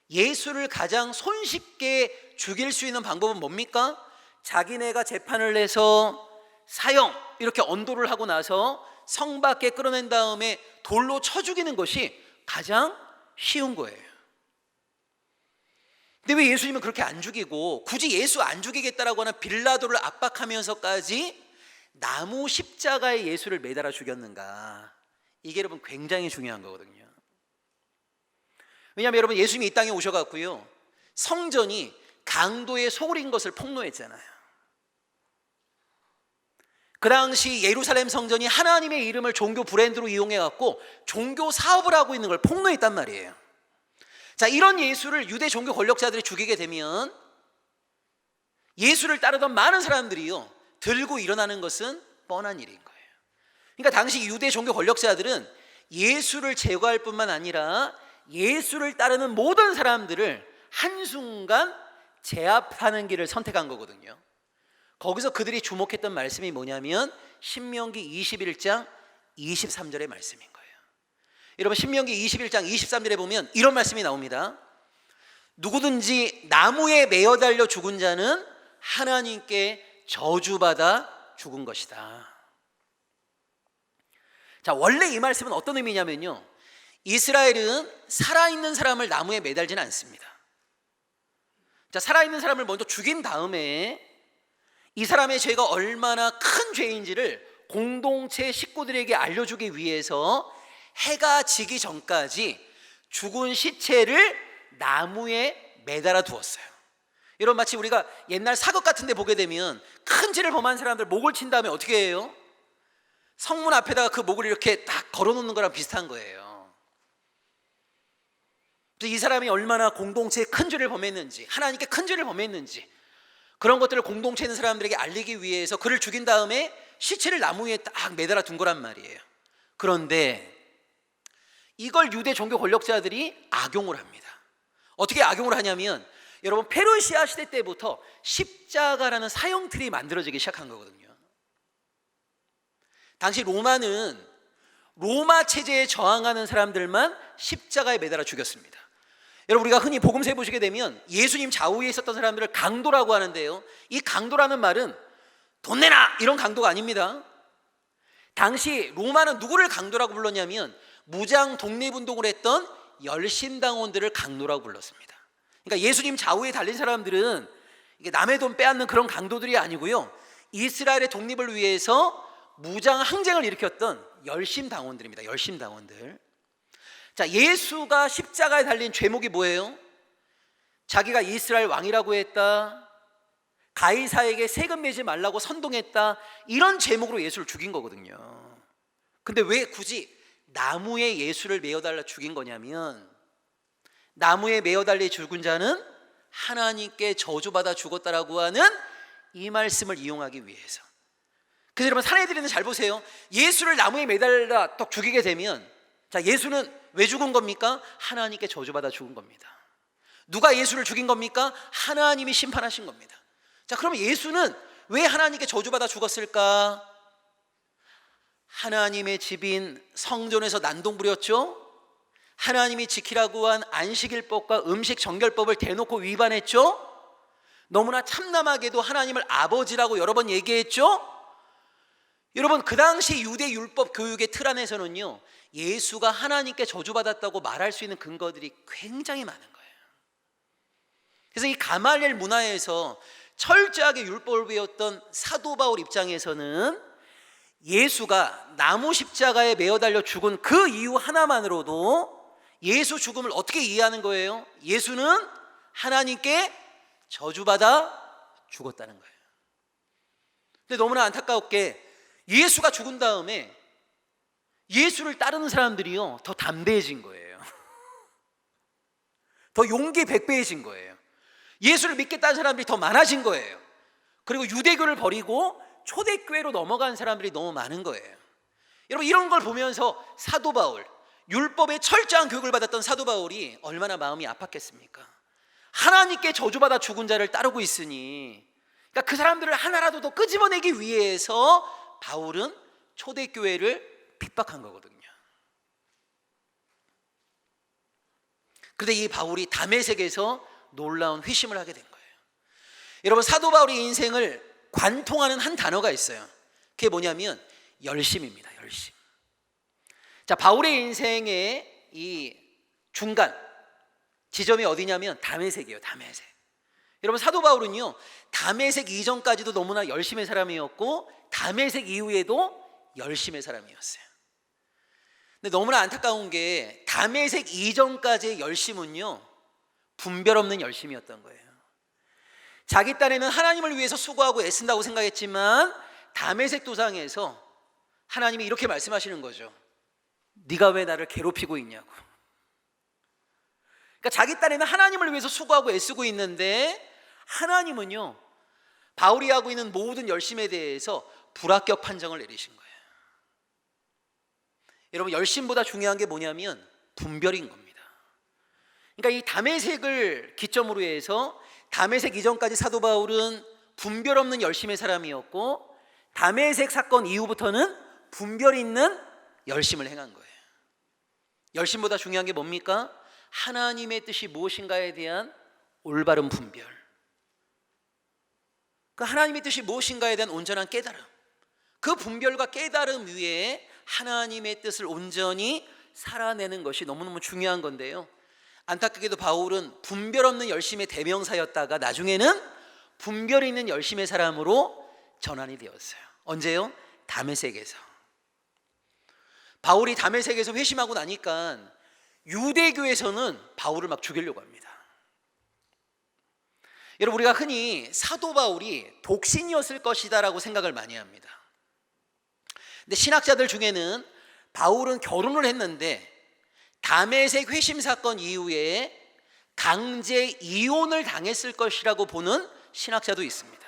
예수를 가장 손쉽게 죽일 수 있는 방법은 뭡니까? 자기네가 재판을 내서 사형 이렇게 언도를 하고 나서 성 밖에 끌어낸 다음에 돌로 쳐 죽이는 것이 가장 쉬운 거예요. 근데 왜 예수님은 그렇게 안 죽이고 굳이 예수 안 죽이겠다라고 하는 빌라도를 압박하면서까지 나무 십자가에 예수를 매달아 죽였는가? 이게 여러분 굉장히 중요한 거거든요. 왜냐하면 여러분 예수님이 이 땅에 오셔갖고요, 성전이 강도의 소굴인 것을 폭로했잖아요. 그 당시 예루살렘 성전이 하나님의 이름을 종교 브랜드로 이용해갖고 종교 사업을 하고 있는 걸 폭로했단 말이에요. 자, 이런 예수를 유대 종교 권력자들이 죽이게 되면 예수를 따르던 많은 사람들이요 들고 일어나는 것은 뻔한 일인 거예요. 그러니까 당시 유대 종교 권력자들은 예수를 제거할 뿐만 아니라 예수를 따르는 모든 사람들을 한순간 제압하는 길을 선택한 거거든요. 거기서 그들이 주목했던 말씀이 뭐냐면 신명기 21장 23절의 말씀인 거예요. 여러분 신명기 21장 23절에 보면 이런 말씀이 나옵니다. 누구든지 나무에 매어 달려 죽은 자는 하나님께 저주받아 죽은 것이다. 자, 원래 이 말씀은 어떤 의미냐면요, 이스라엘은 살아있는 사람을 나무에 매달지는 않습니다. 자, 살아있는 사람을 먼저 죽인 다음에 이 사람의 죄가 얼마나 큰 죄인지를 공동체 식구들에게 알려주기 위해서 해가 지기 전까지 죽은 시체를 나무에 매달아 두었어요. 여러분 마치 우리가 옛날 사극 같은 데 보게 되면 큰 죄를 범한 사람들 목을 친 다음에 어떻게 해요? 성문 앞에다가 그 목을 이렇게 딱 걸어놓는 거랑 비슷한 거예요. 이 사람이 얼마나 공동체에 큰 죄를 범했는지, 하나님께 큰 죄를 범했는지, 그런 것들을 공동체에 있는 사람들에게 알리기 위해서 그를 죽인 다음에 시체를 나무 위에 딱 매달아 둔 거란 말이에요. 그런데 이걸 유대 종교 권력자들이 악용을 합니다. 어떻게 악용을 하냐면 여러분 페르시아 시대 때부터 십자가라는 사형틀이 만들어지기 시작한 거거든요. 당시 로마는 로마 체제에 저항하는 사람들만 십자가에 매달아 죽였습니다. 여러분 우리가 흔히 복음서에 보시게 되면 예수님 좌우에 있었던 사람들을 강도라고 하는데요, 이 강도라는 말은 돈 내놔 이런 강도가 아닙니다. 당시 로마는 누구를 강도라고 불렀냐면 무장 독립운동을 했던 열심당원들을 강도라고 불렀습니다. 그러니까 예수님 좌우에 달린 사람들은 이게 남의 돈 빼앗는 그런 강도들이 아니고요, 이스라엘의 독립을 위해서 무장 항쟁을 일으켰던 열심당원들입니다. 열심당원들. 자, 예수가 십자가에 달린 죄목이 뭐예요? 자기가 이스라엘 왕이라고 했다, 가이사에게 세금 내지 말라고 선동했다, 이런 제목으로 예수를 죽인 거거든요. 근데 왜 굳이 나무에 예수를 매어달라 죽인 거냐면 나무에 매어달려 죽은 자는 하나님께 저주받아 죽었다라고 하는 이 말씀을 이용하기 위해서. 그래서 여러분 사내들이는 잘 보세요. 예수를 나무에 매달라 또 죽이게 되면, 자, 예수는 왜 죽은 겁니까? 하나님께 저주받아 죽은 겁니다. 누가 예수를 죽인 겁니까? 하나님이 심판하신 겁니다. 자, 그러면 예수는 왜 하나님께 저주받아 죽었을까? 하나님의 집인 성전에서 난동 부렸죠. 하나님이 지키라고 한 안식일법과 음식 정결법을 대놓고 위반했죠. 너무나 참남하게도 하나님을 아버지라고 여러 번 얘기했죠. 여러분 그 당시 유대 율법 교육의 틀 안에서는요, 예수가 하나님께 저주받았다고 말할 수 있는 근거들이 굉장히 많은 거예요. 그래서 이 가말리엘 문화에서 철저하게 율법을 배웠던 사도 바울 입장에서는 예수가 나무 십자가에 매어 달려 죽은 그 이유 하나만으로도 예수 죽음을 어떻게 이해하는 거예요? 예수는 하나님께 저주받아 죽었다는 거예요. 근데 너무나 안타깝게 예수가 죽은 다음에 예수를 따르는 사람들이요 더 담대해진 거예요. 더 용기 100배해진 거예요. 예수를 믿겠다는 사람들이 더 많아진 거예요. 그리고 유대교를 버리고 초대교회로 넘어간 사람들이 너무 많은 거예요. 여러분 이런 걸 보면서 사도 바울, 율법의 철저한 교육을 받았던 사도 바울이 얼마나 마음이 아팠겠습니까? 하나님께 저주받아 죽은 자를 따르고 있으니, 그러니까 그 사람들을 하나라도 더 끄집어내기 위해서 바울은 초대교회를 핍박한 거거든요. 그런데 이 바울이 다메섹에서 놀라운 회심을 하게 된 거예요. 여러분 사도 바울의 인생을 관통하는 한 단어가 있어요. 그게 뭐냐면 열심입니다. 열심. 자, 바울의 인생의 이 중간 지점이 어디냐면 다메섹이에요. 다메섹. 여러분, 사도 바울은요, 다메섹 이전까지도 너무나 열심의 사람이었고 다메섹 이후에도 열심의 사람이었어요. 근데 너무나 안타까운 게 다메섹 이전까지의 열심은요, 분별 없는 열심이었던 거예요. 자기 딴에는 하나님을 위해서 수고하고 애쓴다고 생각했지만 다메섹 도상에서 하나님이 이렇게 말씀하시는 거죠. 네가 왜 나를 괴롭히고 있냐고. 그러니까 자기 딴에는 하나님을 위해서 수고하고 애쓰고 있는데 하나님은요, 바울이 하고 있는 모든 열심에 대해서 불합격 판정을 내리신 거예요. 여러분, 열심보다 중요한 게 뭐냐면 분별인 겁니다. 그러니까 이 다메섹을 기점으로 해서 다메섹 이전까지 사도 바울은 분별 없는 열심의 사람이었고 다메섹 사건 이후부터는 분별 있는 열심을 행한 거예요. 열심보다 중요한 게 뭡니까? 하나님의 뜻이 무엇인가에 대한 올바른 분별. 그 하나님의 뜻이 무엇인가에 대한 온전한 깨달음. 그 분별과 깨달음 위에 하나님의 뜻을 온전히 살아내는 것이 너무너무 중요한 건데요, 안타깝게도 바울은 분별 없는 열심의 대명사였다가 나중에는 분별 있는 열심의 사람으로 전환이 되었어요. 언제요? 다메섹에서. 바울이 다메섹에서 회심하고 나니까 유대교에서는 바울을 막 죽이려고 합니다. 여러분, 우리가 흔히 사도 바울이 독신이었을 것이다 라고 생각을 많이 합니다. 근데 신학자들 중에는 바울은 결혼을 했는데 다메섹 회심 사건 이후에 강제 이혼을 당했을 것이라고 보는 신학자도 있습니다.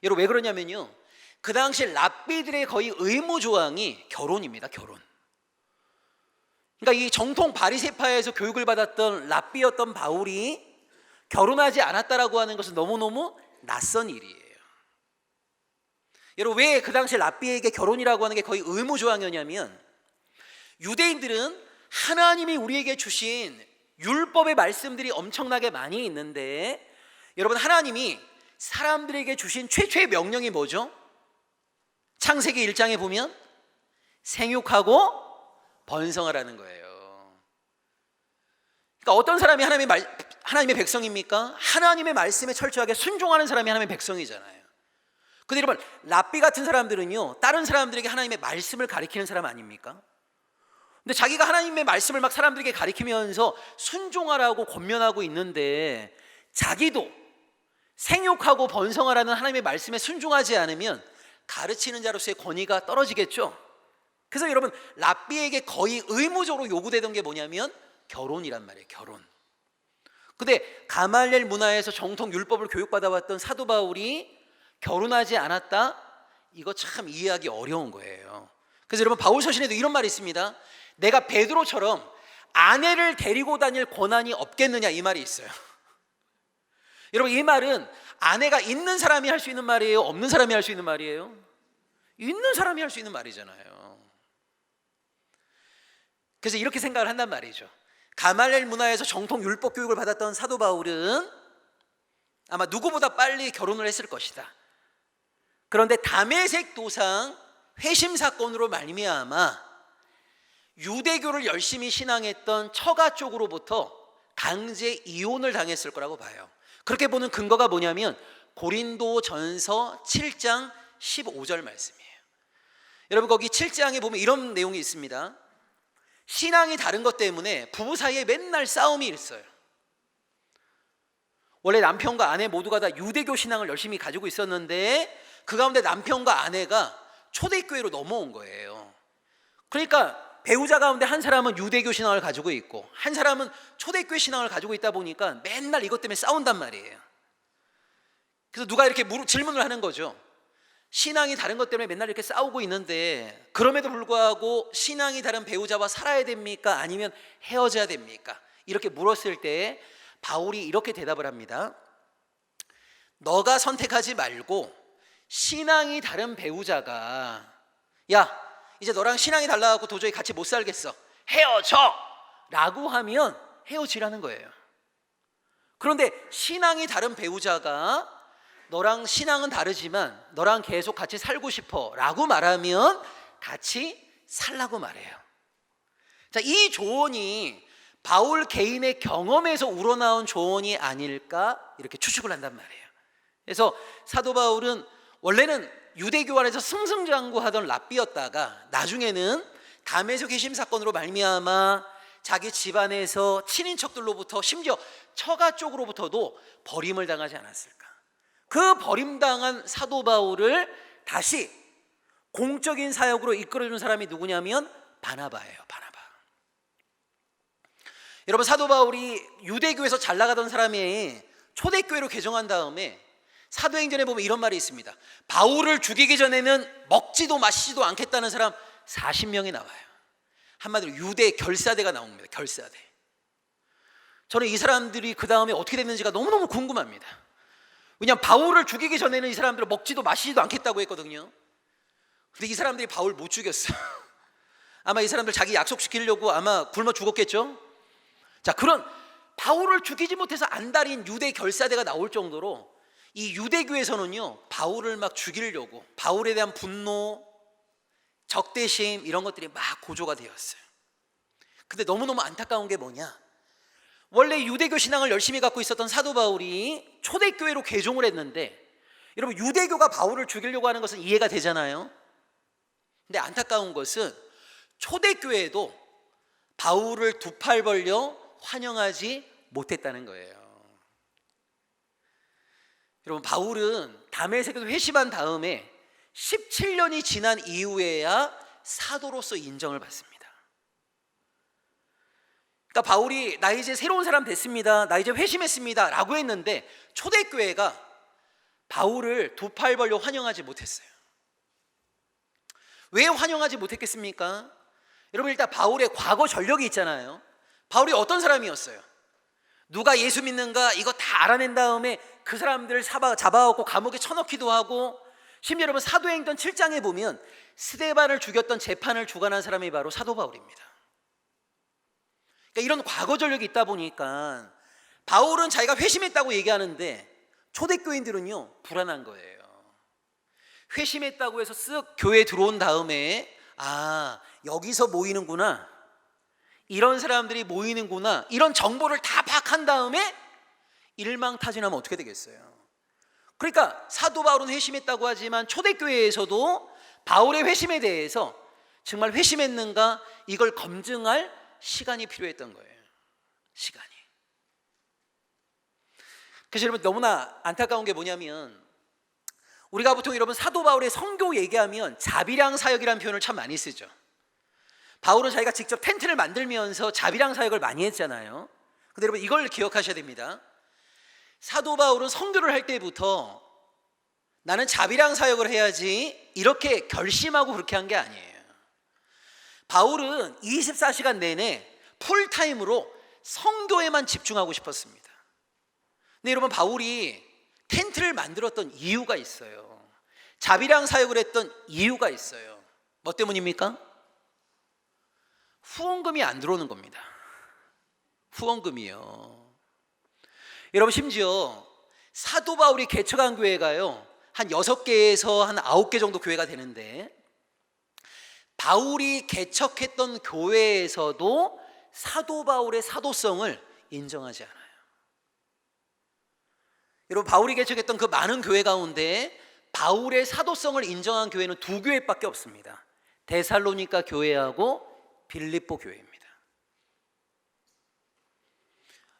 여러분, 왜 그러냐면요, 그 당시 랍비들의 거의 의무 조항이 결혼입니다. 결혼. 그러니까 이 정통 바리새파에서 교육을 받았던 랍비였던 바울이 결혼하지 않았다라고 하는 것은 너무너무 낯선 일이에요. 여러분, 왜 그 당시 랍비에게 결혼이라고 하는 게 거의 의무 조항이었냐면 유대인들은 하나님이 우리에게 주신 율법의 말씀들이 엄청나게 많이 있는데, 여러분, 하나님이 사람들에게 주신 최초의 명령이 뭐죠? 창세기 1장에 보면 생육하고 번성하라는 거예요. 그러니까 어떤 사람이 하나님의 백성입니까? 하나님의 말씀에 철저하게 순종하는 사람이 하나님의 백성이잖아요. 근데 여러분, 랍비 같은 사람들은요, 다른 사람들에게 하나님의 말씀을 가리키는 사람 아닙니까? 근데 자기가 하나님의 말씀을 막 사람들에게 가리키면서 순종하라고 권면하고 있는데 자기도 생육하고 번성하라는 하나님의 말씀에 순종하지 않으면 가르치는 자로서의 권위가 떨어지겠죠. 그래서 여러분, 랍비에게 거의 의무적으로 요구되던 게 뭐냐면 결혼이란 말이에요. 결혼. 근데 가말리엘 문화에서 정통 율법을 교육받아왔던 사도 바울이 결혼하지 않았다? 이거 참 이해하기 어려운 거예요. 그래서 여러분, 바울 서신에도 이런 말이 있습니다. 내가 베드로처럼 아내를 데리고 다닐 권한이 없겠느냐, 이 말이 있어요. 여러분, 이 말은 아내가 있는 사람이 할 수 있는 말이에요? 없는 사람이 할 수 있는 말이에요? 있는 사람이 할 수 있는 말이잖아요. 그래서 이렇게 생각을 한단 말이죠. 가말리엘 문화에서 정통 율법 교육을 받았던 사도 바울은 아마 누구보다 빨리 결혼을 했을 것이다. 그런데 다메섹 도상 회심 사건으로 말미암아 유대교를 열심히 신앙했던 처가 쪽으로부터 강제 이혼을 당했을 거라고 봐요. 그렇게 보는 근거가 뭐냐면 고린도전서 7장 15절 말씀이에요. 여러분, 거기 7장에 보면 이런 내용이 있습니다. 신앙이 다른 것 때문에 부부 사이에 맨날 싸움이 있어요. 원래 남편과 아내 모두가 다 유대교 신앙을 열심히 가지고 있었는데 그 가운데 남편과 아내가 초대교회로 넘어온 거예요. 그러니까 배우자 가운데 한 사람은 유대교 신앙을 가지고 있고 한 사람은 초대교회 신앙을 가지고 있다 보니까 맨날 이것 때문에 싸운단 말이에요. 그래서 누가 이렇게 질문을 하는 거죠. 신앙이 다른 것 때문에 맨날 이렇게 싸우고 있는데 그럼에도 불구하고 신앙이 다른 배우자와 살아야 됩니까? 아니면 헤어져야 됩니까? 이렇게 물었을 때 바울이 이렇게 대답을 합니다. 너가 선택하지 말고 신앙이 다른 배우자가 야, 이제 너랑 신앙이 달라갖고 도저히 같이 못 살겠어, 헤어져! 라고 하면 헤어지라는 거예요. 그런데 신앙이 다른 배우자가 너랑 신앙은 다르지만 너랑 계속 같이 살고 싶어 라고 말하면 같이 살라고 말해요. 자, 이 조언이 바울 개인의 경험에서 우러나온 조언이 아닐까 이렇게 추측을 한단 말이에요. 그래서 사도 바울은 원래는 유대교 안에서 승승장구하던 랍비였다가 나중에는 담에색 회심 사건으로 말미암아 자기 집안에서 친인척들로부터 심지어 처가 쪽으로부터도 버림을 당하지 않았을까. 그 버림당한 사도 바울을 다시 공적인 사역으로 이끌어준 사람이 누구냐면 바나바예요. 바나바. 여러분, 사도 바울이 유대교에서 잘 나가던 사람이 초대교회로 개종한 다음에 사도행전에 보면 이런 말이 있습니다. 바울을 죽이기 전에는 먹지도 마시지도 않겠다는 사람 40명이 나와요. 한마디로 유대 결사대가 나옵니다. 결사대. 저는 이 사람들이 그 다음에 어떻게 됐는지가 너무너무 궁금합니다. 왜냐하면 바울을 죽이기 전에는 이 사람들은 먹지도 마시지도 않겠다고 했거든요. 근데 이 사람들이 바울 못 죽였어요. 아마 이 사람들 자기 약속시키려고 아마 굶어 죽었겠죠. 자, 그런 바울을 죽이지 못해서 안달인 유대 결사대가 나올 정도로 이 유대교에서는요, 바울을 막 죽이려고 바울에 대한 분노, 적대심 이런 것들이 막 고조가 되었어요. 근데 너무너무 안타까운 게 뭐냐, 원래 유대교 신앙을 열심히 갖고 있었던 사도 바울이 초대교회로 개종을 했는데, 여러분 유대교가 바울을 죽이려고 하는 것은 이해가 되잖아요. 근데 안타까운 것은 초대교회도 바울을 두 팔 벌려 환영하지 못했다는 거예요. 여러분, 바울은 담에색에서 회심한 다음에 17년이 지난 이후에야 사도로서 인정을 받습니다. 그러니까 바울이 나 이제 새로운 사람 됐습니다, 나 이제 회심했습니다 라고 했는데 초대교회가 바울을 두 팔 벌려 환영하지 못했어요. 왜 환영하지 못했겠습니까? 여러분, 일단 바울의 과거 전력이 있잖아요. 바울이 어떤 사람이었어요? 누가 예수 믿는가 이거 다 알아낸 다음에 그 사람들을 잡아갖고 감옥에 쳐넣기도 하고, 심지어 여러분 사도행전 7장에 보면 스데반을 죽였던 재판을 주관한 사람이 바로 사도 바울입니다. 그러니까 이런 과거 전력이 있다 보니까 바울은 자기가 회심했다고 얘기하는데 초대교인들은요 불안한 거예요. 회심했다고 해서 쓱 교회에 들어온 다음에 아, 여기서 모이는구나, 이런 사람들이 모이는구나, 이런 정보를 다 파악한 다음에 일망타진하면 어떻게 되겠어요? 그러니까 사도 바울은 회심했다고 하지만 초대교회에서도 바울의 회심에 대해서 정말 회심했는가 이걸 검증할 시간이 필요했던 거예요. 시간이. 그래서 여러분 너무나 안타까운 게 뭐냐면, 우리가 보통 여러분 사도 바울의 선교 얘기하면 자비량 사역이라는 표현을 참 많이 쓰죠. 바울은 자기가 직접 텐트를 만들면서 자비량 사역을 많이 했잖아요. 근데 여러분 이걸 기억하셔야 됩니다. 사도 바울은 선교를 할 때부터 나는 자비량 사역을 해야지 이렇게 결심하고 그렇게 한 게 아니에요. 바울은 24시간 내내 풀타임으로 선교에만 집중하고 싶었습니다. 근데 여러분 바울이 텐트를 만들었던 이유가 있어요. 자비량 사역을 했던 이유가 있어요. 뭐 때문입니까? 후원금이 안 들어오는 겁니다. 후원금이요. 여러분 심지어 사도 바울이 개척한 교회가요 한 6개에서 한 9개 정도 교회가 되는데, 바울이 개척했던 교회에서도 사도 바울의 사도성을 인정하지 않아요. 여러분 바울이 개척했던 그 많은 교회 가운데 바울의 사도성을 인정한 교회는 2교회밖에 없습니다. 데살로니가 교회하고 빌립보 교회입니다.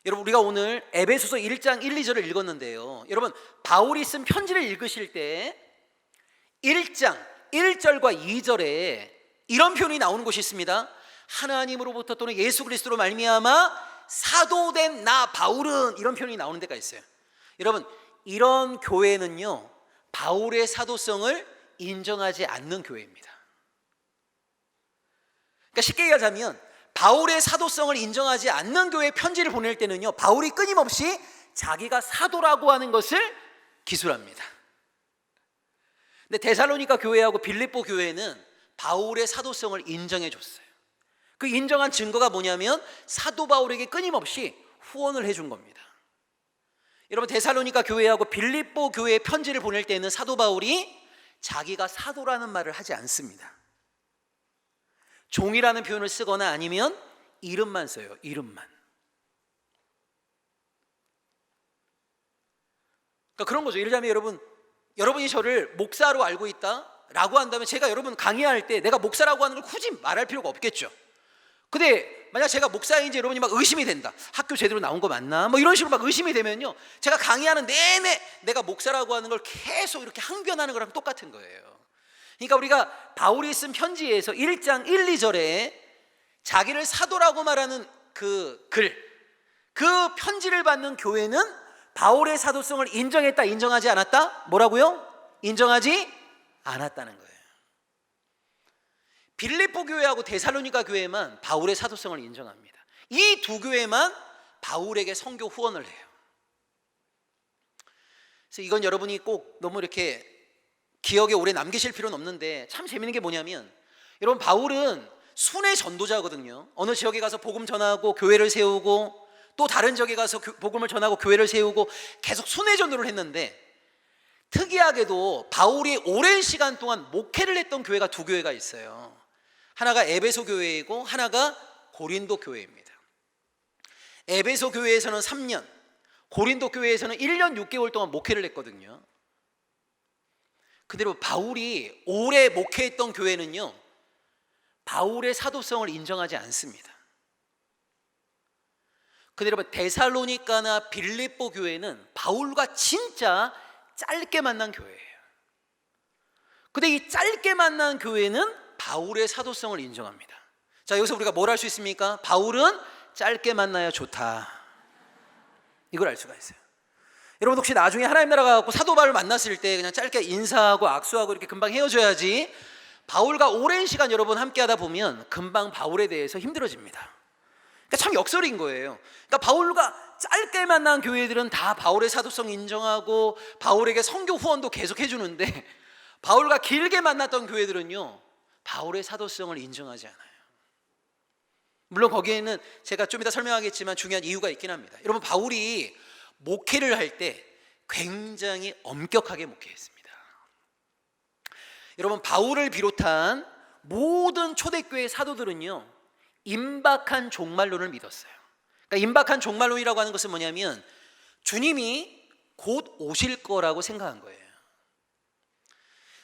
여러분 우리가 오늘 에베소서 1장 1, 2절을 읽었는데요, 여러분 바울이 쓴 편지를 읽으실 때 1장 1절과 2절에 이런 표현이 나오는 곳이 있습니다. 하나님으로부터 또는 예수 그리스도로 말미암아 사도된 나 바울은, 이런 표현이 나오는 데가 있어요. 여러분 이런 교회는요 바울의 사도성을 인정하지 않는 교회입니다. 그러니까 쉽게 얘기하자면 바울의 사도성을 인정하지 않는 교회에 편지를 보낼 때는요 바울이 끊임없이 자기가 사도라고 하는 것을 기술합니다. 근데 데살로니가 교회하고 빌립보 교회는 바울의 사도성을 인정해 줬어요. 그 인정한 증거가 뭐냐면 사도 바울에게 끊임없이 후원을 해준 겁니다. 여러분 데살로니가 교회하고 빌립보 교회에 편지를 보낼 때는 사도 바울이 자기가 사도라는 말을 하지 않습니다. 종이라는 표현을 쓰거나 아니면 이름만 써요. 이름만. 그러니까 그런 거죠. 예를 들자면 여러분이 저를 목사로 알고 있다라고 한다면 제가 여러분 강의할 때 내가 목사라고 하는 걸 굳이 말할 필요가 없겠죠. 근데 만약 제가 목사인지 여러분이 막 의심이 된다. 학교 제대로 나온 거 맞나? 뭐 이런 식으로 막 의심이 되면요, 제가 강의하는 내내 내가 목사라고 하는 걸 계속 이렇게 항변하는 거랑 똑같은 거예요. 그러니까 우리가 바울이 쓴 편지에서 1장 1, 2절에 자기를 사도라고 말하는 그 편지를 받는 교회는 바울의 사도성을 인정했다, 인정하지 않았다? 뭐라고요? 인정하지 않았다는 거예요. 빌립보 교회하고 데살로니가 교회만 바울의 사도성을 인정합니다. 이 두 교회만 바울에게 선교 후원을 해요. 그래서 이건 여러분이 꼭 너무 이렇게 기억에 오래 남기실 필요는 없는데 참 재밌는 게 뭐냐면, 여러분 바울은 순회 전도자거든요. 어느 지역에 가서 복음 전하고 교회를 세우고 또 다른 지역에 가서 복음을 전하고 교회를 세우고 계속 순회 전도를 했는데, 특이하게도 바울이 오랜 시간 동안 목회를 했던 교회가 두 교회가 있어요. 하나가 에베소 교회이고 하나가 고린도 교회입니다. 에베소 교회에서는 3년, 고린도 교회에서는 1년 6개월 동안 목회를 했거든요. 그대로 바울이 오래 목회했던 교회는요, 바울의 사도성을 인정하지 않습니다. 그대로 데살로니가나 빌립보 교회는 바울과 진짜 짧게 만난 교회예요. 근데 이 짧게 만난 교회는 바울의 사도성을 인정합니다. 자, 여기서 우리가 뭘 할 수 있습니까? 바울은 짧게 만나야 좋다, 이걸 알 수가 있어요. 여러분 혹시 나중에 하나님 나라 가고 사도 바울 만났을 때 그냥 짧게 인사하고 악수하고 이렇게 금방 헤어져야지, 바울과 오랜 시간 여러분 함께 하다 보면 금방 바울에 대해서 힘들어집니다. 그러니까 참 역설인 거예요. 그러니까 바울과 짧게 만난 교회들은 다 바울의 사도성 인정하고 바울에게 선교 후원도 계속 해주는데, 바울과 길게 만났던 교회들은요, 바울의 사도성을 인정하지 않아요. 물론 거기에는 제가 좀 이따 설명하겠지만 중요한 이유가 있긴 합니다. 여러분 바울이 목회를 할 때 굉장히 엄격하게 목회했습니다. 여러분 바울을 비롯한 모든 초대교회 사도들은요, 임박한 종말론을 믿었어요. 그러니까 임박한 종말론이라고 하는 것은 뭐냐면 주님이 곧 오실 거라고 생각한 거예요.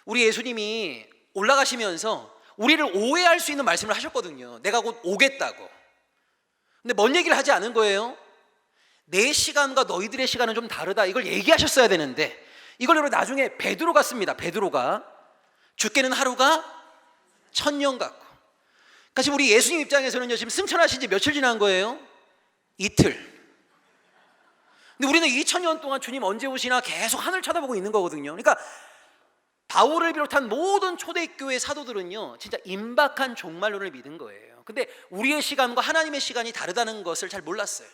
우리 예수님이 올라가시면서 우리를 오해할 수 있는 말씀을 하셨거든요. 내가 곧 오겠다고. 근데 뭔 얘기를 하지 않은 거예요? 내 시간과 너희들의 시간은 좀 다르다, 이걸 얘기하셨어야 되는데, 이걸 여러분 나중에 베드로가 씁니다. 베드로가 주께는 하루가 1000년 같고. 그러니까 지금 우리 예수님 입장에서는요, 지금 승천하신 지 며칠 지난 거예요? 이틀. 근데 우리는 2000년 동안 주님 언제 오시나 계속 하늘 쳐다보고 있는 거거든요. 그러니까 바울을 비롯한 모든 초대교회 사도들은요, 진짜 임박한 종말론을 믿은 거예요. 근데 우리의 시간과 하나님의 시간이 다르다는 것을 잘 몰랐어요.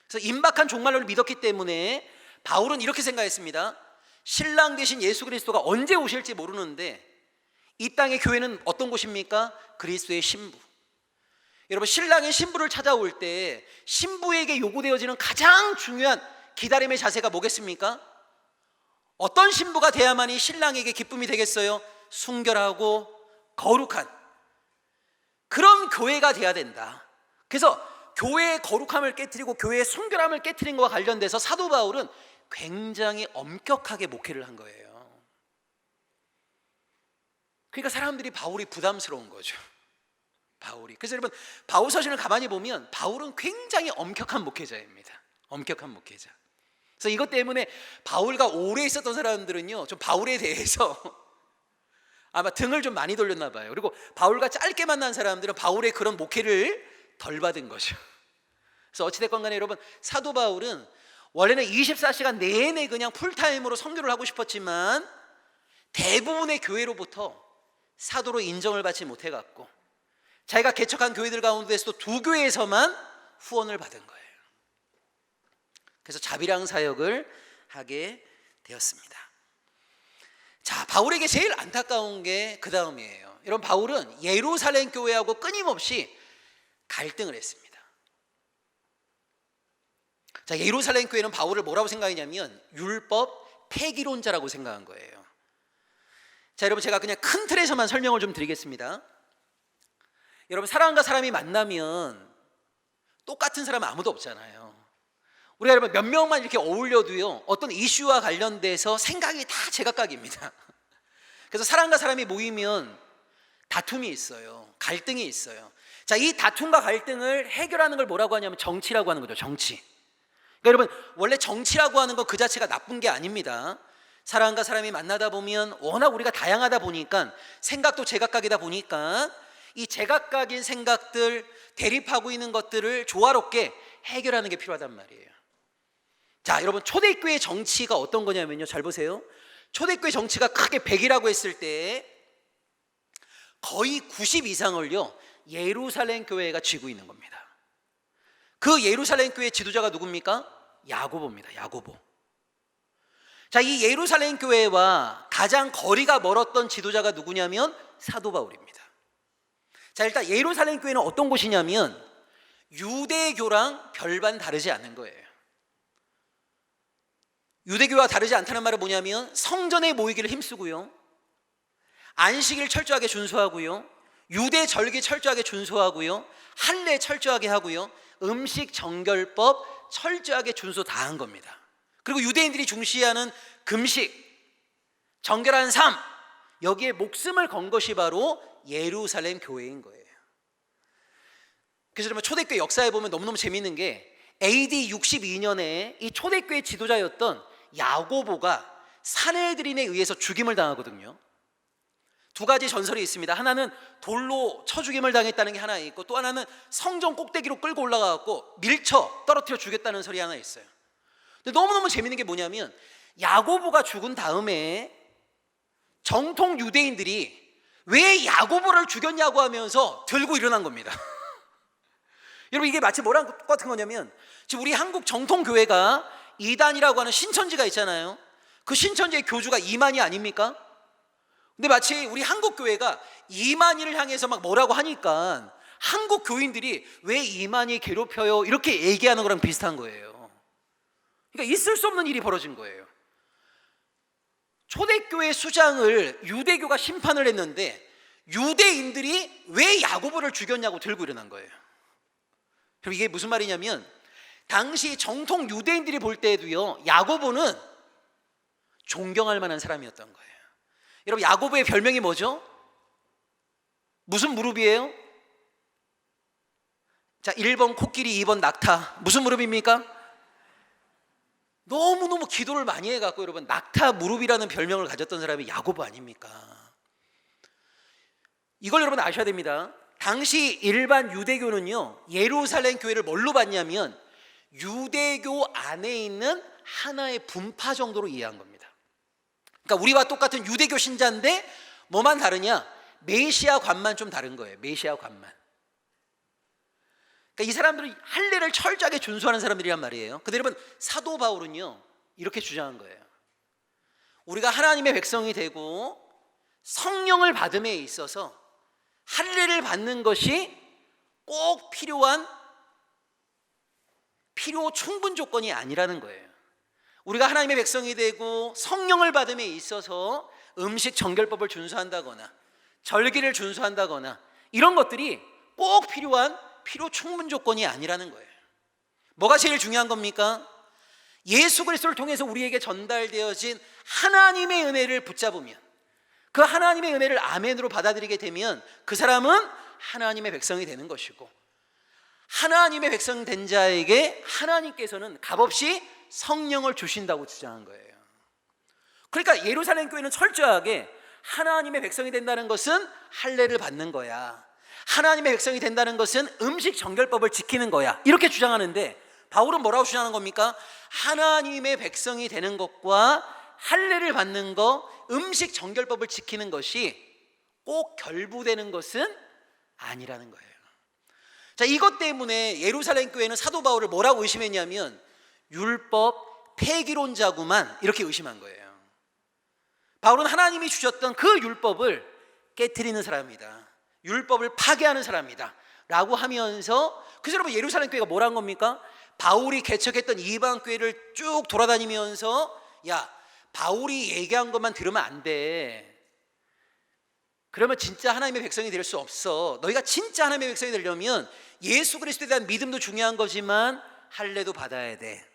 그래서 임박한 종말론을 믿었기 때문에 바울은 이렇게 생각했습니다. 신랑 되신 예수 그리스도가 언제 오실지 모르는데 이 땅의 교회는 어떤 곳입니까? 그리스도의 신부. 여러분 신랑의 신부를 찾아올 때 신부에게 요구되어지는 가장 중요한 기다림의 자세가 뭐겠습니까? 어떤 신부가 돼야만이 신랑에게 기쁨이 되겠어요? 순결하고 거룩한 그런 교회가 돼야 된다. 그래서 교회의 거룩함을 깨트리고 교회의 순결함을 깨트린 것과 관련돼서 사도 바울은 굉장히 엄격하게 목회를 한 거예요. 그러니까 사람들이 바울이 부담스러운 거죠. 바울이. 그래서 여러분 바울 서신을 가만히 보면 바울은 굉장히 엄격한 목회자입니다. 엄격한 목회자. 그래서 이것 때문에 바울과 오래 있었던 사람들은요, 좀 바울에 대해서 아마 등을 좀 많이 돌렸나 봐요. 그리고 바울과 짧게 만난 사람들은 바울의 그런 목회를 덜 받은 거죠. 그래서 어찌됐건 간에 여러분 사도 바울은 원래는 24시간 내내 그냥 풀타임으로 선교를 하고 싶었지만 대부분의 교회로부터 사도로 인정을 받지 못해갖고 자기가 개척한 교회들 가운데서도 두 교회에서만 후원을 받은 거예요. 그래서 자비랑 사역을 하게 되었습니다. 자, 바울에게 제일 안타까운 게 그 다음이에요. 여러분 바울은 예루살렘 교회하고 끊임없이 갈등을 했습니다. 자, 예루살렘 교회는 바울을 뭐라고 생각했냐면 율법 폐기론자라고 생각한 거예요. 자, 여러분, 제가 그냥 큰 틀에서만 설명을 좀 드리겠습니다. 여러분, 사람과 사람이 만나면 똑같은 사람은 아무도 없잖아요. 우리가 여러분 몇 명만 이렇게 어울려도요, 어떤 이슈와 관련돼서 생각이 다 제각각입니다. 그래서 사람과 사람이 모이면 다툼이 있어요. 갈등이 있어요. 자, 이 다툼과 갈등을 해결하는 걸 뭐라고 하냐면 정치라고 하는 거죠. 정치. 그러니까 여러분, 원래 정치라고 하는 건 그 자체가 나쁜 게 아닙니다. 사람과 사람이 만나다 보면 워낙 우리가 다양하다 보니까, 생각도 제각각이다 보니까 이 제각각인 생각들, 대립하고 있는 것들을 조화롭게 해결하는 게 필요하단 말이에요. 자, 여러분, 초대교회 정치가 어떤 거냐면요, 잘 보세요. 초대교회 정치가 크게 100이라고 했을 때 거의 90 이상을요 예루살렘 교회가 쥐고 있는 겁니다. 그 예루살렘 교회 지도자가 누굽니까? 야고보입니다. 야고보. 자, 이 예루살렘 교회와 가장 거리가 멀었던 지도자가 누구냐면 사도 바울입니다. 자, 일단 예루살렘 교회는 어떤 곳이냐면 유대교랑 별반 다르지 않는 거예요. 유대교와 다르지 않다는 말은 뭐냐면 성전에 모이기를 힘쓰고요, 안식일 철저하게 준수하고요, 유대 절기 철저하게 준수하고요, 할례 철저하게 하고요, 음식 정결법 철저하게 준수 다 한 겁니다. 그리고 유대인들이 중시하는 금식, 정결한 삶, 여기에 목숨을 건 것이 바로 예루살렘 교회인 거예요. 그래서 여러분, 초대교회 역사에 보면 너무너무 재미있는 게 AD 62년에 이 초대교회 지도자였던 야고보가 사내들인에 의해서 죽임을 당하거든요. 두 가지 전설이 있습니다. 하나는 돌로 쳐 죽임을 당했다는 게 하나 있고, 또 하나는 성전 꼭대기로 끌고 올라가고 밀쳐 떨어뜨려 죽였다는 설이 하나 있어요. 근데 너무너무 재밌는 게 뭐냐면 야고보가 죽은 다음에 정통 유대인들이 왜 야고보를 죽였냐고 하면서 들고 일어난 겁니다. 여러분, 이게 마치 뭐랑 똑같은 거냐면 지금 우리 한국 정통 교회가 이단이라고 하는 신천지가 있잖아요. 그 신천지의 교주가 이만희 아닙니까? 근데 마치 우리 한국 교회가 이만희를 향해서 막 뭐라고 하니까 한국 교인들이 왜 이만희 괴롭혀요 이렇게 얘기하는 거랑 비슷한 거예요. 그러니까 있을 수 없는 일이 벌어진 거예요. 초대교회 수장을 유대교가 심판을 했는데 유대인들이 왜 야고보를 죽였냐고 들고 일어난 거예요. 그럼 이게 무슨 말이냐면 당시 정통 유대인들이 볼 때에도요 야고보는 존경할 만한 사람이었던 거예요. 여러분, 야고보의 별명이 뭐죠? 무슨 무릎이에요? 자, 1번 코끼리, 2번 낙타. 무슨 무릎입니까? 너무너무 기도를 많이 해갖고 여러분 낙타 무릎이라는 별명을 가졌던 사람이 야고보 아닙니까? 이걸 여러분 아셔야 됩니다. 당시 일반 유대교는요 예루살렘 교회를 뭘로 봤냐면 유대교 안에 있는 하나의 분파 정도로 이해한 겁니다. 그러니까 우리와 똑같은 유대교 신자인데 뭐만 다르냐? 메시아관만 좀 다른 거예요. 메시아관만. 그러니까 이 사람들은 할례를 철저하게 준수하는 사람들이란 말이에요. 근데 여러분, 사도 바울은요 이렇게 주장한 거예요. 우리가 하나님의 백성이 되고 성령을 받음에 있어서 할례를 받는 것이 꼭 필요한 필요 충분 조건이 아니라는 거예요. 우리가 하나님의 백성이 되고 성령을 받음에 있어서 음식 정결법을 준수한다거나 절기를 준수한다거나 이런 것들이 꼭 필요한 필요 충분 조건이 아니라는 거예요. 뭐가 제일 중요한 겁니까? 예수 그리스도를 통해서 우리에게 전달되어진 하나님의 은혜를 붙잡으면, 그 하나님의 은혜를 아멘으로 받아들이게 되면 그 사람은 하나님의 백성이 되는 것이고, 하나님의 백성 된 자에게 하나님께서는 값없이 성령을 주신다고 주장한 거예요. 그러니까 예루살렘 교회는 철저하게 하나님의 백성이 된다는 것은 할례를 받는 거야, 하나님의 백성이 된다는 것은 음식 정결법을 지키는 거야, 이렇게 주장하는데 바울은 뭐라고 주장하는 겁니까? 하나님의 백성이 되는 것과 할례를 받는 것, 음식 정결법을 지키는 것이 꼭 결부되는 것은 아니라는 거예요. 자, 이것 때문에 예루살렘 교회는 사도 바울을 뭐라고 의심했냐면 율법 폐기론자구만 이렇게 의심한 거예요. 바울은 하나님이 주셨던 그 율법을 깨트리는 사람이다, 율법을 파괴하는 사람이다 라고 하면서, 그래서 여러분 예루살렘 교회가 뭐란 겁니까? 바울이 개척했던 이방 교회를 쭉 돌아다니면서 야, 바울이 얘기한 것만 들으면 안 돼. 그러면 진짜 하나님의 백성이 될 수 없어. 너희가 진짜 하나님의 백성이 되려면 예수 그리스도에 대한 믿음도 중요한 거지만 할례도 받아야 돼.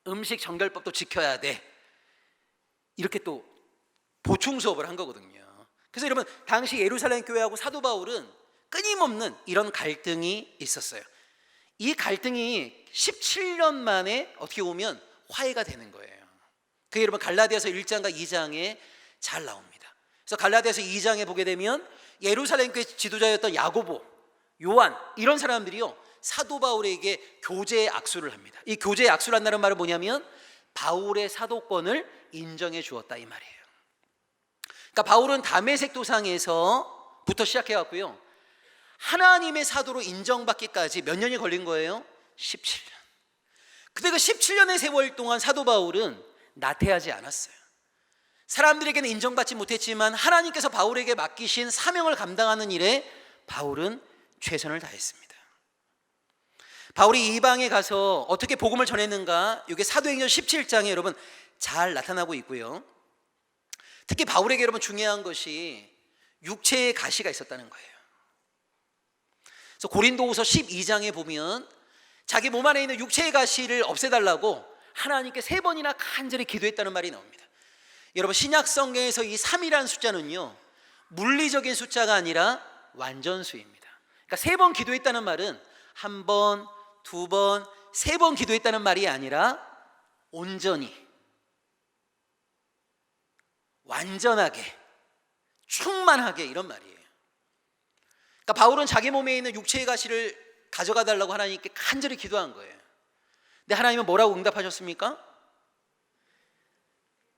음식 정결법도 지켜야 돼. 이렇게 또 보충 수업을 한 거거든요. 그래서 여러분, 당시 예루살렘 교회하고 사도 바울은 끊임없는 이런 갈등이 있었어요. 이 갈등이 17년 만에 어떻게 보면 화해가 되는 거예요. 그게 여러분 갈라디아서 1장과 2장에 잘 나옵니다. 그래서 갈라디아서 2장에 보게 되면 예루살렘 교회 지도자였던 야고보, 요한 이런 사람들이요 사도 바울에게 교제의 악수를 합니다. 이 교제의 악수를 한다는 말은 뭐냐면 바울의 사도권을 인정해 주었다 이 말이에요. 그러니까 바울은 다메섹 도상에서부터 시작해 왔고요, 하나님의 사도로 인정받기까지 몇 년이 걸린 거예요? 17년. 근데 그 17년의 세월 동안 사도 바울은 나태하지 않았어요. 사람들에게는 인정받지 못했지만 하나님께서 바울에게 맡기신 사명을 감당하는 일에 바울은 최선을 다했습니다. 바울이 이방에 가서 어떻게 복음을 전했는가, 이게 사도행전 17장에 여러분 잘 나타나고 있고요. 특히 바울에게 여러분 중요한 것이 육체의 가시가 있었다는 거예요. 그래서 고린도후서 12장에 보면 자기 몸 안에 있는 육체의 가시를 없애달라고 하나님께 3번이나 간절히 기도했다는 말이 나옵니다. 여러분, 신약 성경에서 이 3이라는 숫자는요 물리적인 숫자가 아니라 완전수입니다. 그러니까 3번 기도했다는 말은 1번, 2번, 3번 기도했다는 말이 아니라 온전히, 완전하게, 충만하게 이런 말이에요. 그러니까 바울은 자기 몸에 있는 육체의 가시를 가져가 달라고 하나님께 간절히 기도한 거예요. 근데 하나님은 뭐라고 응답하셨습니까?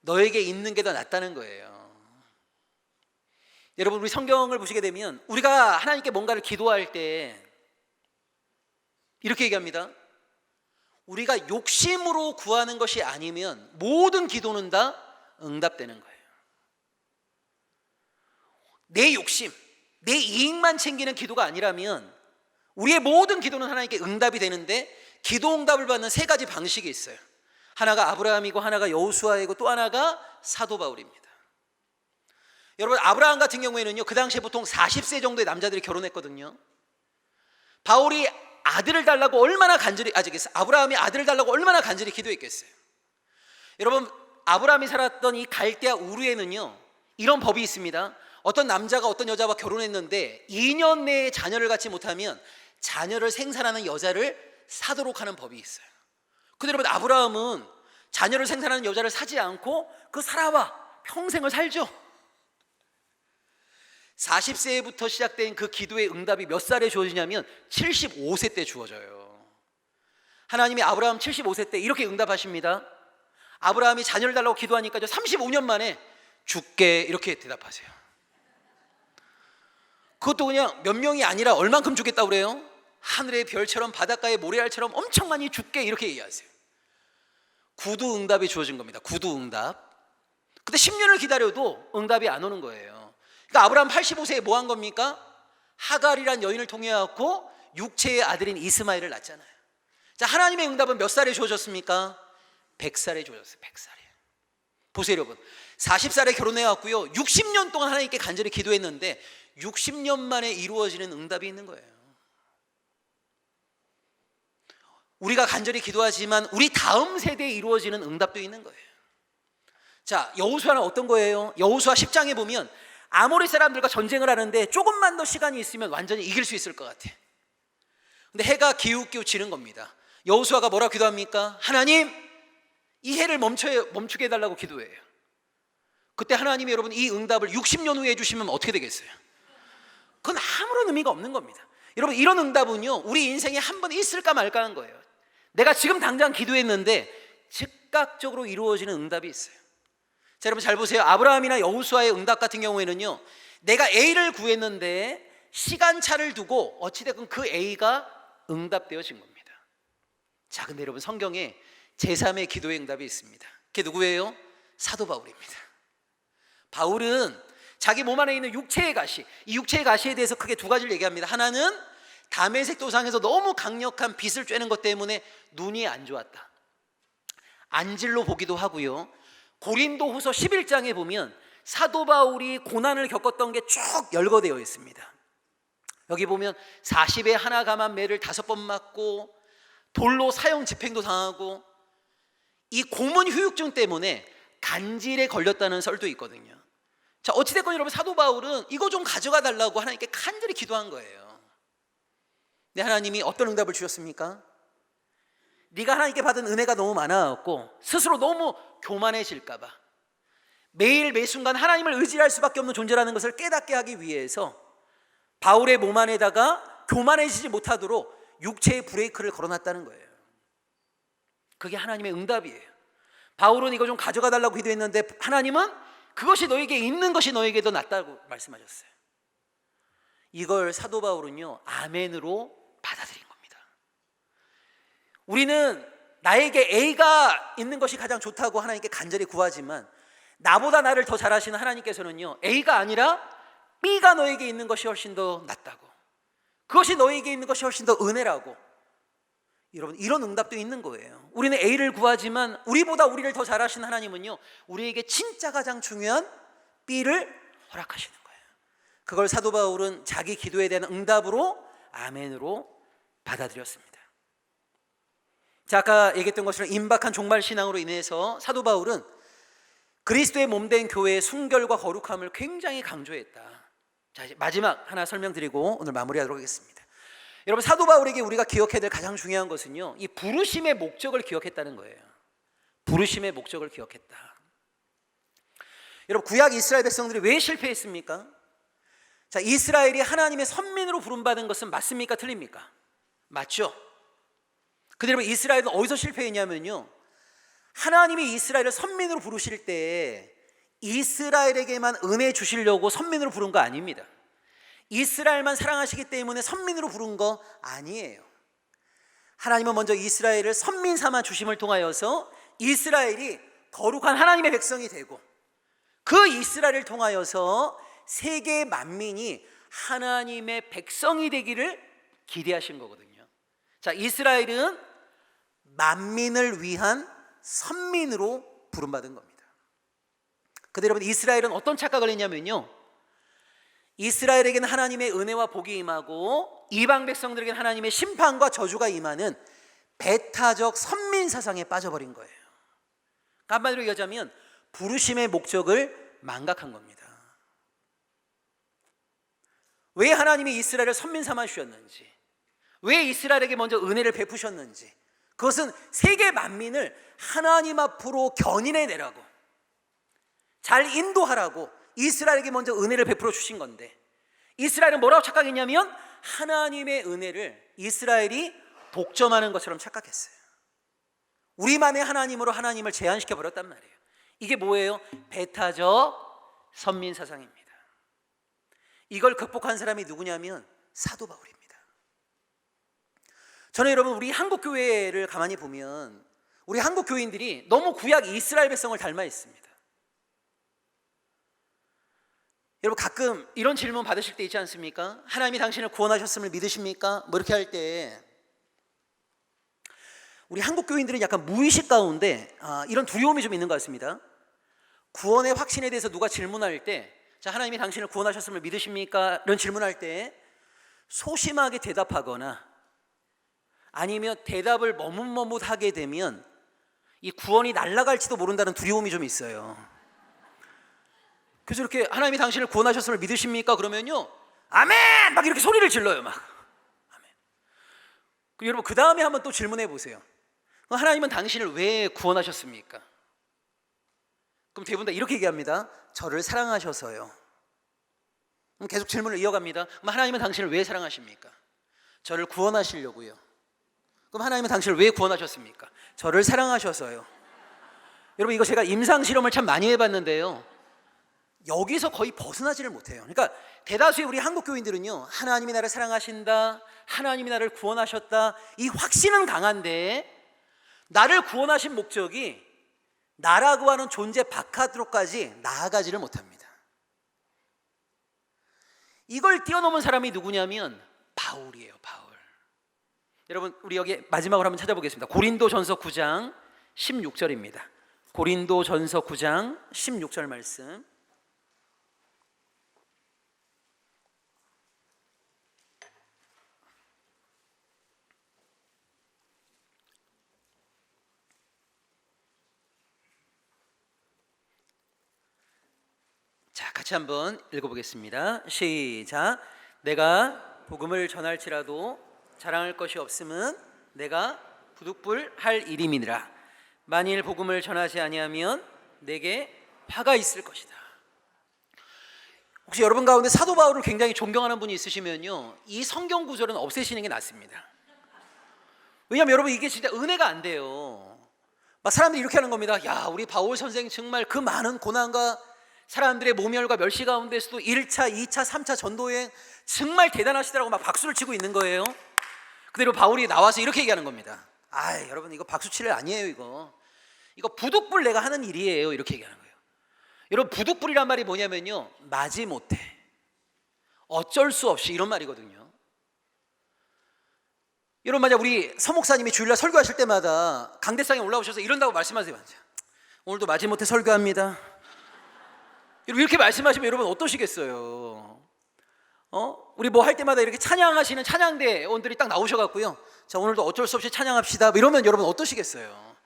너에게 있는 게 더 낫다는 거예요. 여러분, 우리 성경을 보시게 되면 우리가 하나님께 뭔가를 기도할 때 이렇게 얘기합니다. 우리가 욕심으로 구하는 것이 아니면 모든 기도는 다 응답되는 거예요. 내 욕심, 내 이익만 챙기는 기도가 아니라면 우리의 모든 기도는 하나님께 응답이 되는데, 기도 응답을 받는 3가지 방식이 있어요. 하나가 아브라함이고, 하나가 여호수아이고, 또 하나가 사도 바울입니다. 여러분, 아브라함 같은 경우에는요 그 당시에 보통 40세 정도의 남자들이 결혼했거든요. 바울이 아들을 달라고 얼마나 간절히, 아브라함이 아들을 달라고 얼마나 간절히 기도했겠어요. 여러분, 아브라함이 살았던 이 갈대아 우르에는요 이런 법이 있습니다. 어떤 남자가 어떤 여자와 결혼했는데 2년 내에 자녀를 갖지 못하면 자녀를 생산하는 여자를 사도록 하는 법이 있어요. 근데 여러분, 아브라함은 자녀를 생산하는 여자를 사지 않고 그 사라와 평생을 살죠. 40세부터 시작된 그 기도의 응답이 몇 살에 주어지냐면 75세 때 주어져요. 하나님이 아브라함 75세 때 이렇게 응답하십니다. 아브라함이 자녀를 달라고 기도하니까 35년 만에 죽게 이렇게 대답하세요. 그것도 그냥 몇 명이 아니라 얼만큼 주겠다고 그래요? 하늘의 별처럼 바닷가의 모래알처럼 엄청 많이 줄게 이렇게 얘기하세요. 구두 응답이 주어진 겁니다. 구두 응답. 근데 10년을 기다려도 응답이 안 오는 거예요. 그러니까 아브라함 85세에 뭐 한 겁니까? 하갈이란 여인을 통해 갖고 육체의 아들인 이스마엘을 낳잖아요. 자, 하나님의 응답은 몇 살에 주어졌습니까? 100살에 주어졌어요. 100살에. 보세요 여러분, 40살에 결혼해 갖고요 60년 동안 하나님께 간절히 기도했는데 60년 만에 이루어지는 응답이 있는 거예요. 우리가 간절히 기도하지만 우리 다음 세대에 이루어지는 응답도 있는 거예요. 자, 여호수아는 어떤 거예요? 여호수아 10장에 보면 아모리 사람들과 전쟁을 하는데 조금만 더 시간이 있으면 완전히 이길 수 있을 것 같아. 근데 해가 기웃기웃 지는 겁니다. 여호수아가 뭐라고 기도합니까? 하나님, 이 해를 멈추게 해달라고 기도해요. 그때 하나님이 여러분 이 응답을 60년 후에 해주시면 어떻게 되겠어요? 그건 아무런 의미가 없는 겁니다. 여러분, 이런 응답은요 우리 인생에 한 번 있을까 말까 한 거예요. 내가 지금 당장 기도했는데 즉각적으로 이루어지는 응답이 있어요. 자, 여러분 잘 보세요. 아브라함이나 여호수아의 응답 같은 경우에는요 내가 A를 구했는데 시간차를 두고 어찌됐건 그 A가 응답되어진 겁니다. 자, 근데 여러분 성경에 제3의 기도의 응답이 있습니다. 그게 누구예요? 사도 바울입니다. 바울은 자기 몸 안에 있는 육체의 가시, 이 육체의 가시에 대해서 크게 2가지를 얘기합니다. 하나는 다메섹 도상에서 너무 강력한 빛을 쬐는 것 때문에 눈이 안 좋았다. 안질로 보기도 하고요. 고린도후서 11장에 보면 사도 바울이 고난을 겪었던 게 쭉 열거되어 있습니다. 여기 보면 40에 하나 감한 매를 5번 맞고 돌로 사형 집행도 당하고 이 고문 후유증 때문에 간질에 걸렸다는 썰도 있거든요. 자, 어찌됐건 여러분, 사도 바울은 이거 좀 가져가 달라고 하나님께 간절히 기도한 거예요. 근데 하나님이 어떤 응답을 주셨습니까? 네가 하나님께 받은 은혜가 너무 많아갖고 스스로 너무 교만해질까 봐, 매일 매순간 하나님을 의지할 수밖에 없는 존재라는 것을 깨닫게 하기 위해서 바울의 몸 안에다가 교만해지지 못하도록 육체의 브레이크를 걸어놨다는 거예요. 그게 하나님의 응답이에요. 바울은 이거 좀 가져가 달라고 기도했는데 하나님은 그것이 너에게 있는 것이 너에게 더 낫다고 말씀하셨어요. 이걸 사도 바울은요, 아멘으로 받아들인 겁니다. 우리는 나에게 A가 있는 것이 가장 좋다고 하나님께 간절히 구하지만 나보다 나를 더 잘 아시는 하나님께서는요, A가 아니라 B가 너에게 있는 것이 훨씬 더 낫다고, 그것이 너에게 있는 것이 훨씬 더 은혜라고. 여러분, 이런 응답도 있는 거예요. 우리는 A를 구하지만 우리보다 우리를 더 잘 아시는 하나님은요, 우리에게 진짜 가장 중요한 B를 허락하시는 거예요. 그걸 사도 바울은 자기 기도에 대한 응답으로 아멘으로 받아들였습니다. 자, 아까 얘기했던 것처럼 임박한 종말 신앙으로 인해서 사도 바울은 그리스도의 몸된 교회의 순결과 거룩함을 굉장히 강조했다. 자, 이제 마지막 하나 설명드리고 오늘 마무리하도록 하겠습니다. 여러분, 사도 바울에게 우리가 기억해야 될 가장 중요한 것은요, 이 부르심의 목적을 기억했다는 거예요. 부르심의 목적을 기억했다. 여러분, 구약 이스라엘 백성들이 왜 실패했습니까? 자, 이스라엘이 하나님의 선민으로 부름받은 것은 맞습니까? 틀립니까? 맞죠? 근데 여러분, 이스라엘은 어디서 실패했냐면요, 하나님이 이스라엘을 선민으로 부르실 때 이스라엘에게만 은혜 주시려고 선민으로 부른 거 아닙니다. 이스라엘만 사랑하시기 때문에 선민으로 부른 거 아니에요. 하나님은 먼저 이스라엘을 선민 삼아 주심을 통하여서 이스라엘이 거룩한 하나님의 백성이 되고, 그 이스라엘을 통하여서 세계 만민이 하나님의 백성이 되기를 기대하신 거거든요. 자, 이스라엘은 만민을 위한 선민으로 부름받은 겁니다. 근데 여러분, 이스라엘은 어떤 착각을 했냐면요, 이스라엘에게는 하나님의 은혜와 복이 임하고 이방 백성들에게는 하나님의 심판과 저주가 임하는 배타적 선민 사상에 빠져버린 거예요. 한마디로 얘기하자면 부르심의 목적을 망각한 겁니다. 왜 하나님이 이스라엘을 선민 삼아 주셨는지, 왜 이스라엘에게 먼저 은혜를 베푸셨는지, 그것은 세계 만민을 하나님 앞으로 견인해내라고, 잘 인도하라고 이스라엘에게 먼저 은혜를 베풀어 주신 건데, 이스라엘은 뭐라고 착각했냐면 하나님의 은혜를 이스라엘이 독점하는 것처럼 착각했어요. 우리만의 하나님으로 하나님을 제한시켜 버렸단 말이에요. 이게 뭐예요? 배타적 선민 사상입니다. 이걸 극복한 사람이 누구냐면 사도 바울입니다. 저는 여러분, 우리 한국 교회를 가만히 보면 우리 한국 교인들이 너무 구약 이스라엘 백성을 닮아 있습니다. 여러분, 가끔 이런 질문 받으실 때 있지 않습니까? 하나님이 당신을 구원하셨음을 믿으십니까? 뭐 이렇게 할 때 우리 한국 교인들은 약간 무의식 가운데 이런 두려움이 좀 있는 것 같습니다. 구원의 확신에 대해서 누가 질문할 때, 자, 하나님이 당신을 구원하셨음을 믿으십니까? 이런 질문할 때 소심하게 대답하거나 아니면 대답을 머뭇머뭇하게 되면 이 구원이 날아갈지도 모른다는 두려움이 좀 있어요. 그래서 이렇게 하나님이 당신을 구원하셨음을 믿으십니까? 그러면요, 아멘! 막 이렇게 소리를 질러요. 막 아멘. 그리고 여러분, 그 다음에 한번 또 질문해 보세요. 하나님은 당신을 왜 구원하셨습니까? 그럼 대부분 다 이렇게 얘기합니다. 저를 사랑하셔서요. 그럼 계속 질문을 이어갑니다. 그럼 하나님은 당신을 왜 사랑하십니까? 저를 구원하시려고요. 그럼 하나님은 당신을 왜 구원하셨습니까? 저를 사랑하셔서요. 여러분, 이거 제가 임상 실험을 참 많이 해봤는데요, 여기서 거의 벗어나지를 못해요. 그러니까 대다수의 우리 한국 교인들은요, 하나님이 나를 사랑하신다, 하나님이 나를 구원하셨다, 이 확신은 강한데 나를 구원하신 목적이 나라고 하는 존재 바깥으로까지 나아가지를 못합니다. 이걸 뛰어넘은 사람이 누구냐면 바울이에요, 바울. 여러분, 우리 여기 마지막으로 한번 찾아보겠습니다. 고린도전서 9장 16절입니다. 고린도전서 9장 16절 말씀. 자, 같이 한번 읽어보겠습니다. 시작. 내가 복음을 전할지라도 자랑할 것이 없음은 내가 부득불할 일임이니라. 만일 복음을 전하지 아니하면 내게 화가 있을 것이다. 혹시 여러분 가운데 사도 바울을 굉장히 존경하는 분이 있으시면요, 이 성경 구절은 없애시는 게 낫습니다. 왜냐하면 여러분, 이게 진짜 은혜가 안 돼요. 막 사람들이 이렇게 하는 겁니다. 야, 우리 바울 선생 정말 그 많은 고난과 사람들의 모멸과 멸시 가운데서도 1차, 2차, 3차 전도여행 정말 대단하시더라고 막 박수를 치고 있는 거예요. 그대로 바울이 나와서 이렇게 얘기하는 겁니다. 아, 여러분, 이거 박수 칠 일 아니에요. 이거 부득불 내가 하는 일이에요. 이렇게 얘기하는 거예요. 여러분, 부득불이란 말이 뭐냐면요, 마지못해, 어쩔 수 없이, 이런 말이거든요. 여러분, 만약 우리 서목사님이 주일날 설교하실 때마다 강대상에 올라오셔서 이런다고 말씀하세요. 오늘도 마지못해 설교합니다. 이렇게 말씀하시면 여러분 어떠시겠어요? 우리 뭐 할 때마다 이렇게 찬양하시는 찬양대원들이 딱 나오셔갖고요, 자, 오늘도 어쩔 수 없이 찬양합시다, 이러면 여러분 어떠시겠어요?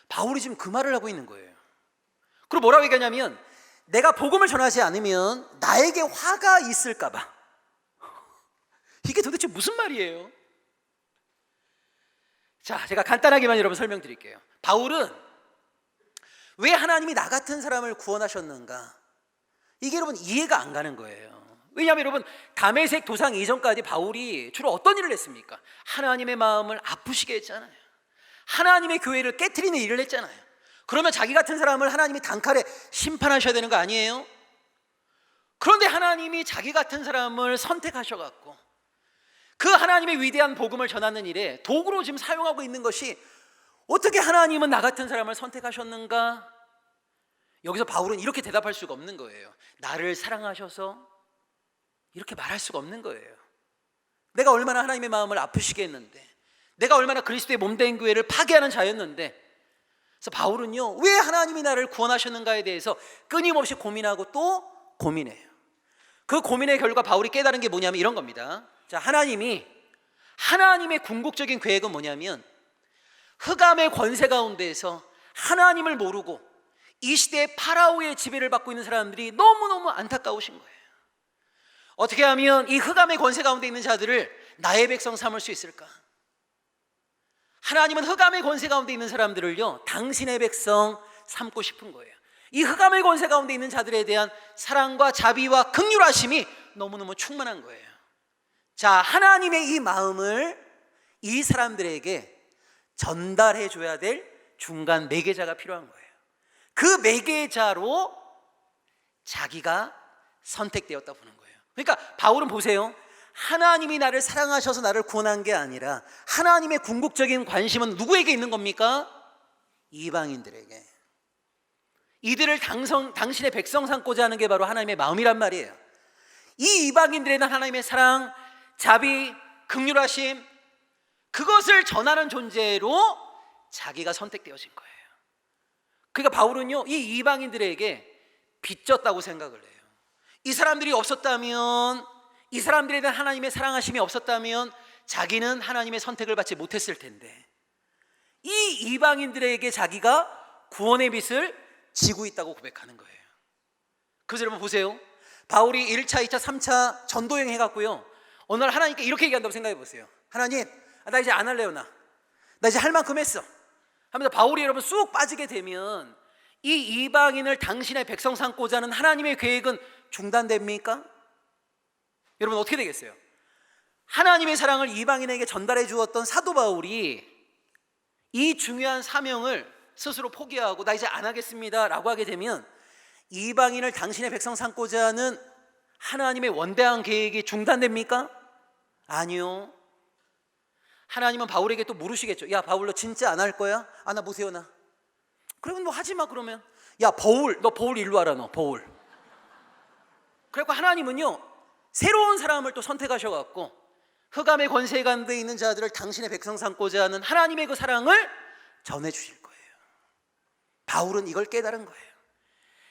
바울이 지금 그 말을 하고 있는 거예요. 그리고 뭐라고 얘기하냐면, 내가 복음을 전하지 않으면 나에게 화가 있을까봐. 이게 도대체 무슨 말이에요? 자, 제가 간단하게만 여러분 설명드릴게요. 바울은 왜 하나님이 나 같은 사람을 구원하셨는가, 이게 여러분 이해가 안 가는 거예요. 왜냐하면 여러분, 다메섹 도상 이전까지 바울이 주로 어떤 일을 했습니까? 하나님의 마음을 아프시게 했잖아요. 하나님의 교회를 깨트리는 일을 했잖아요. 그러면 자기 같은 사람을 하나님이 단칼에 심판하셔야 되는 거 아니에요? 그런데 하나님이 자기 같은 사람을 선택하셔갖고 그 하나님의 위대한 복음을 전하는 일에 도구로 지금 사용하고 있는 것이, 어떻게 하나님은 나 같은 사람을 선택하셨는가? 여기서 바울은 이렇게 대답할 수가 없는 거예요. 나를 사랑하셔서, 이렇게 말할 수가 없는 거예요. 내가 얼마나 하나님의 마음을 아프시게 했는데, 내가 얼마나 그리스도의 몸된 교회를 파괴하는 자였는데. 그래서 바울은요, 왜 하나님이 나를 구원하셨는가에 대해서 끊임없이 고민하고 또 고민해요. 그 고민의 결과 바울이 깨달은 게 뭐냐면 이런 겁니다. 자, 하나님의 궁극적인 계획은 뭐냐면, 흑암의 권세 가운데에서 하나님을 모르고 이 시대의 파라오의 지배를 받고 있는 사람들이 너무너무 안타까우신 거예요. 어떻게 하면 이 흑암의 권세 가운데 있는 자들을 나의 백성 삼을 수 있을까? 하나님은 흑암의 권세 가운데 있는 사람들을요, 당신의 백성 삼고 싶은 거예요. 이 흑암의 권세 가운데 있는 자들에 대한 사랑과 자비와 긍휼하심이 너무너무 충만한 거예요. 자, 하나님의 이 마음을 이 사람들에게 전달해 줘야 될 중간 매개자가 필요한 거예요. 그 매개자로 자기가 선택되었다 보는 거예요. 그러니까 바울은 보세요, 하나님이 나를 사랑하셔서 나를 구원한 게 아니라 하나님의 궁극적인 관심은 누구에게 있는 겁니까? 이방인들에게. 이들을 당신의 백성 삼고자 하는 게 바로 하나님의 마음이란 말이에요. 이 이방인들에 대한 하나님의 사랑, 자비, 긍휼하심, 그것을 전하는 존재로 자기가 선택되어진 거예요. 그러니까 바울은요, 이 이방인들에게 빚졌다고 생각을 해요. 이 사람들이 없었다면, 이 사람들에 대한 하나님의 사랑하심이 없었다면 자기는 하나님의 선택을 받지 못했을 텐데, 이 이방인들에게 자기가 구원의 빚을 지고 있다고 고백하는 거예요. 그래서 여러분 보세요, 바울이 1차, 2차, 3차 전도여행 해갖고요, 어느 날 하나님께 이렇게 얘기한다고 생각해 보세요. 하나님, 나 이제 안 할래요. 나 이제 할 만큼 했어 하면서 바울이 여러분 쑥 빠지게 되면, 이 이방인을 당신의 백성 삼고자 하는 하나님의 계획은 중단됩니까? 여러분 어떻게 되겠어요? 하나님의 사랑을 이방인에게 전달해 주었던 사도 바울이 이 중요한 사명을 스스로 포기하고 나 이제 안 하겠습니다 라고 하게 되면, 이방인을 당신의 백성 삼고자 하는 하나님의 원대한 계획이 중단됩니까? 아니요. 하나님은 바울에게 또 물으시겠죠. 야, 바울 너 진짜 안 할 거야? 아, 나 보세요. 나 그러면 뭐 하지 마. 그러면 야, 너 버울 일로 와라. 너 버울. 그래서 하나님은요, 새로운 사람을 또 선택하셔갖고 흑암의 권세 가운데 있는 자들을 당신의 백성 삼고자 하는 하나님의 그 사랑을 전해주실 거예요. 바울은 이걸 깨달은 거예요.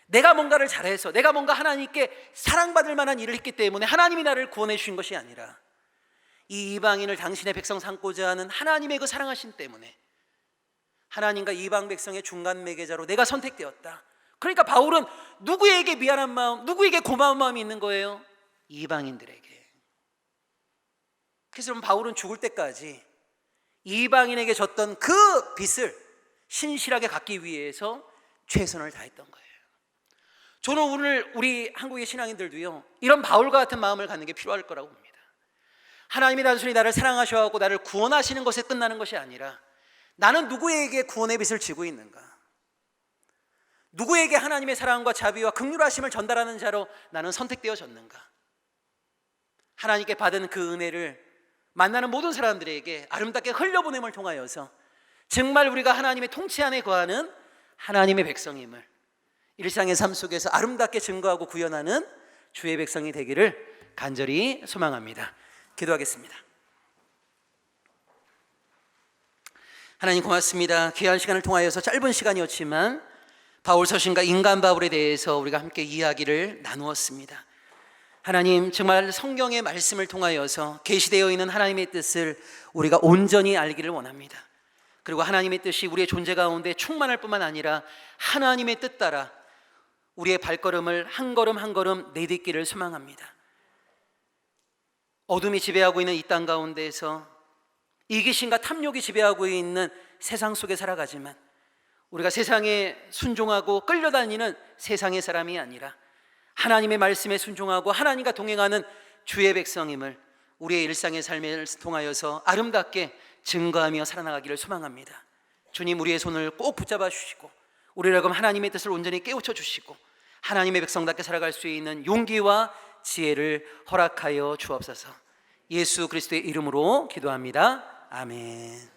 내가 뭔가를 잘해서, 내가 뭔가 하나님께 사랑받을 만한 일을 했기 때문에 하나님이 나를 구원해 주신 것이 아니라 이 이방인을 당신의 백성 삼고자 하는 하나님의 그 사랑하심 때문에 하나님과 이방 백성의 중간 매개자로 내가 선택되었다. 그러니까 바울은 누구에게 미안한 마음, 누구에게 고마운 마음이 있는 거예요? 이방인들에게. 그래서 여러분, 바울은 죽을 때까지 이방인에게 졌던 그 빚을 신실하게 갚기 위해서 최선을 다했던 거예요. 저는 오늘 우리 한국의 신앙인들도요, 이런 바울과 같은 마음을 갖는 게 필요할 거라고 봅니다. 하나님이 단순히 나를 사랑하셔서 나를 구원하시는 것에 끝나는 것이 아니라 나는 누구에게 구원의 빚을 지고 있는가? 누구에게 하나님의 사랑과 자비와 긍휼하심을 전달하는 자로 나는 선택되어졌는가? 하나님께 받은 그 은혜를 만나는 모든 사람들에게 아름답게 흘려보냄을 통하여서 정말 우리가 하나님의 통치 안에 거하는 하나님의 백성임을 일상의 삶 속에서 아름답게 증거하고 구현하는 주의 백성이 되기를 간절히 소망합니다. 기도하겠습니다. 하나님 고맙습니다. 귀한 시간을 통하여서 짧은 시간이었지만 바울 서신과 인간 바울에 대해서 우리가 함께 이야기를 나누었습니다. 하나님, 정말 성경의 말씀을 통하여서 계시되어 있는 하나님의 뜻을 우리가 온전히 알기를 원합니다. 그리고 하나님의 뜻이 우리의 존재 가운데 충만할 뿐만 아니라 하나님의 뜻 따라 우리의 발걸음을 한 걸음 한 걸음 내딛기를 소망합니다. 어둠이 지배하고 있는 이 땅 가운데에서 이기심과 탐욕이 지배하고 있는 세상 속에 살아가지만 우리가 세상에 순종하고 끌려다니는 세상의 사람이 아니라 하나님의 말씀에 순종하고 하나님과 동행하는 주의 백성임을 우리의 일상의 삶을 통하여서 아름답게 증거하며 살아나가기를 소망합니다. 주님, 우리의 손을 꼭 붙잡아 주시고 우리를 하나님의 뜻을 온전히 깨우쳐 주시고 하나님의 백성답게 살아갈 수 있는 용기와 지혜를 허락하여 주옵소서. 예수 그리스도의 이름으로 기도합니다. 아멘.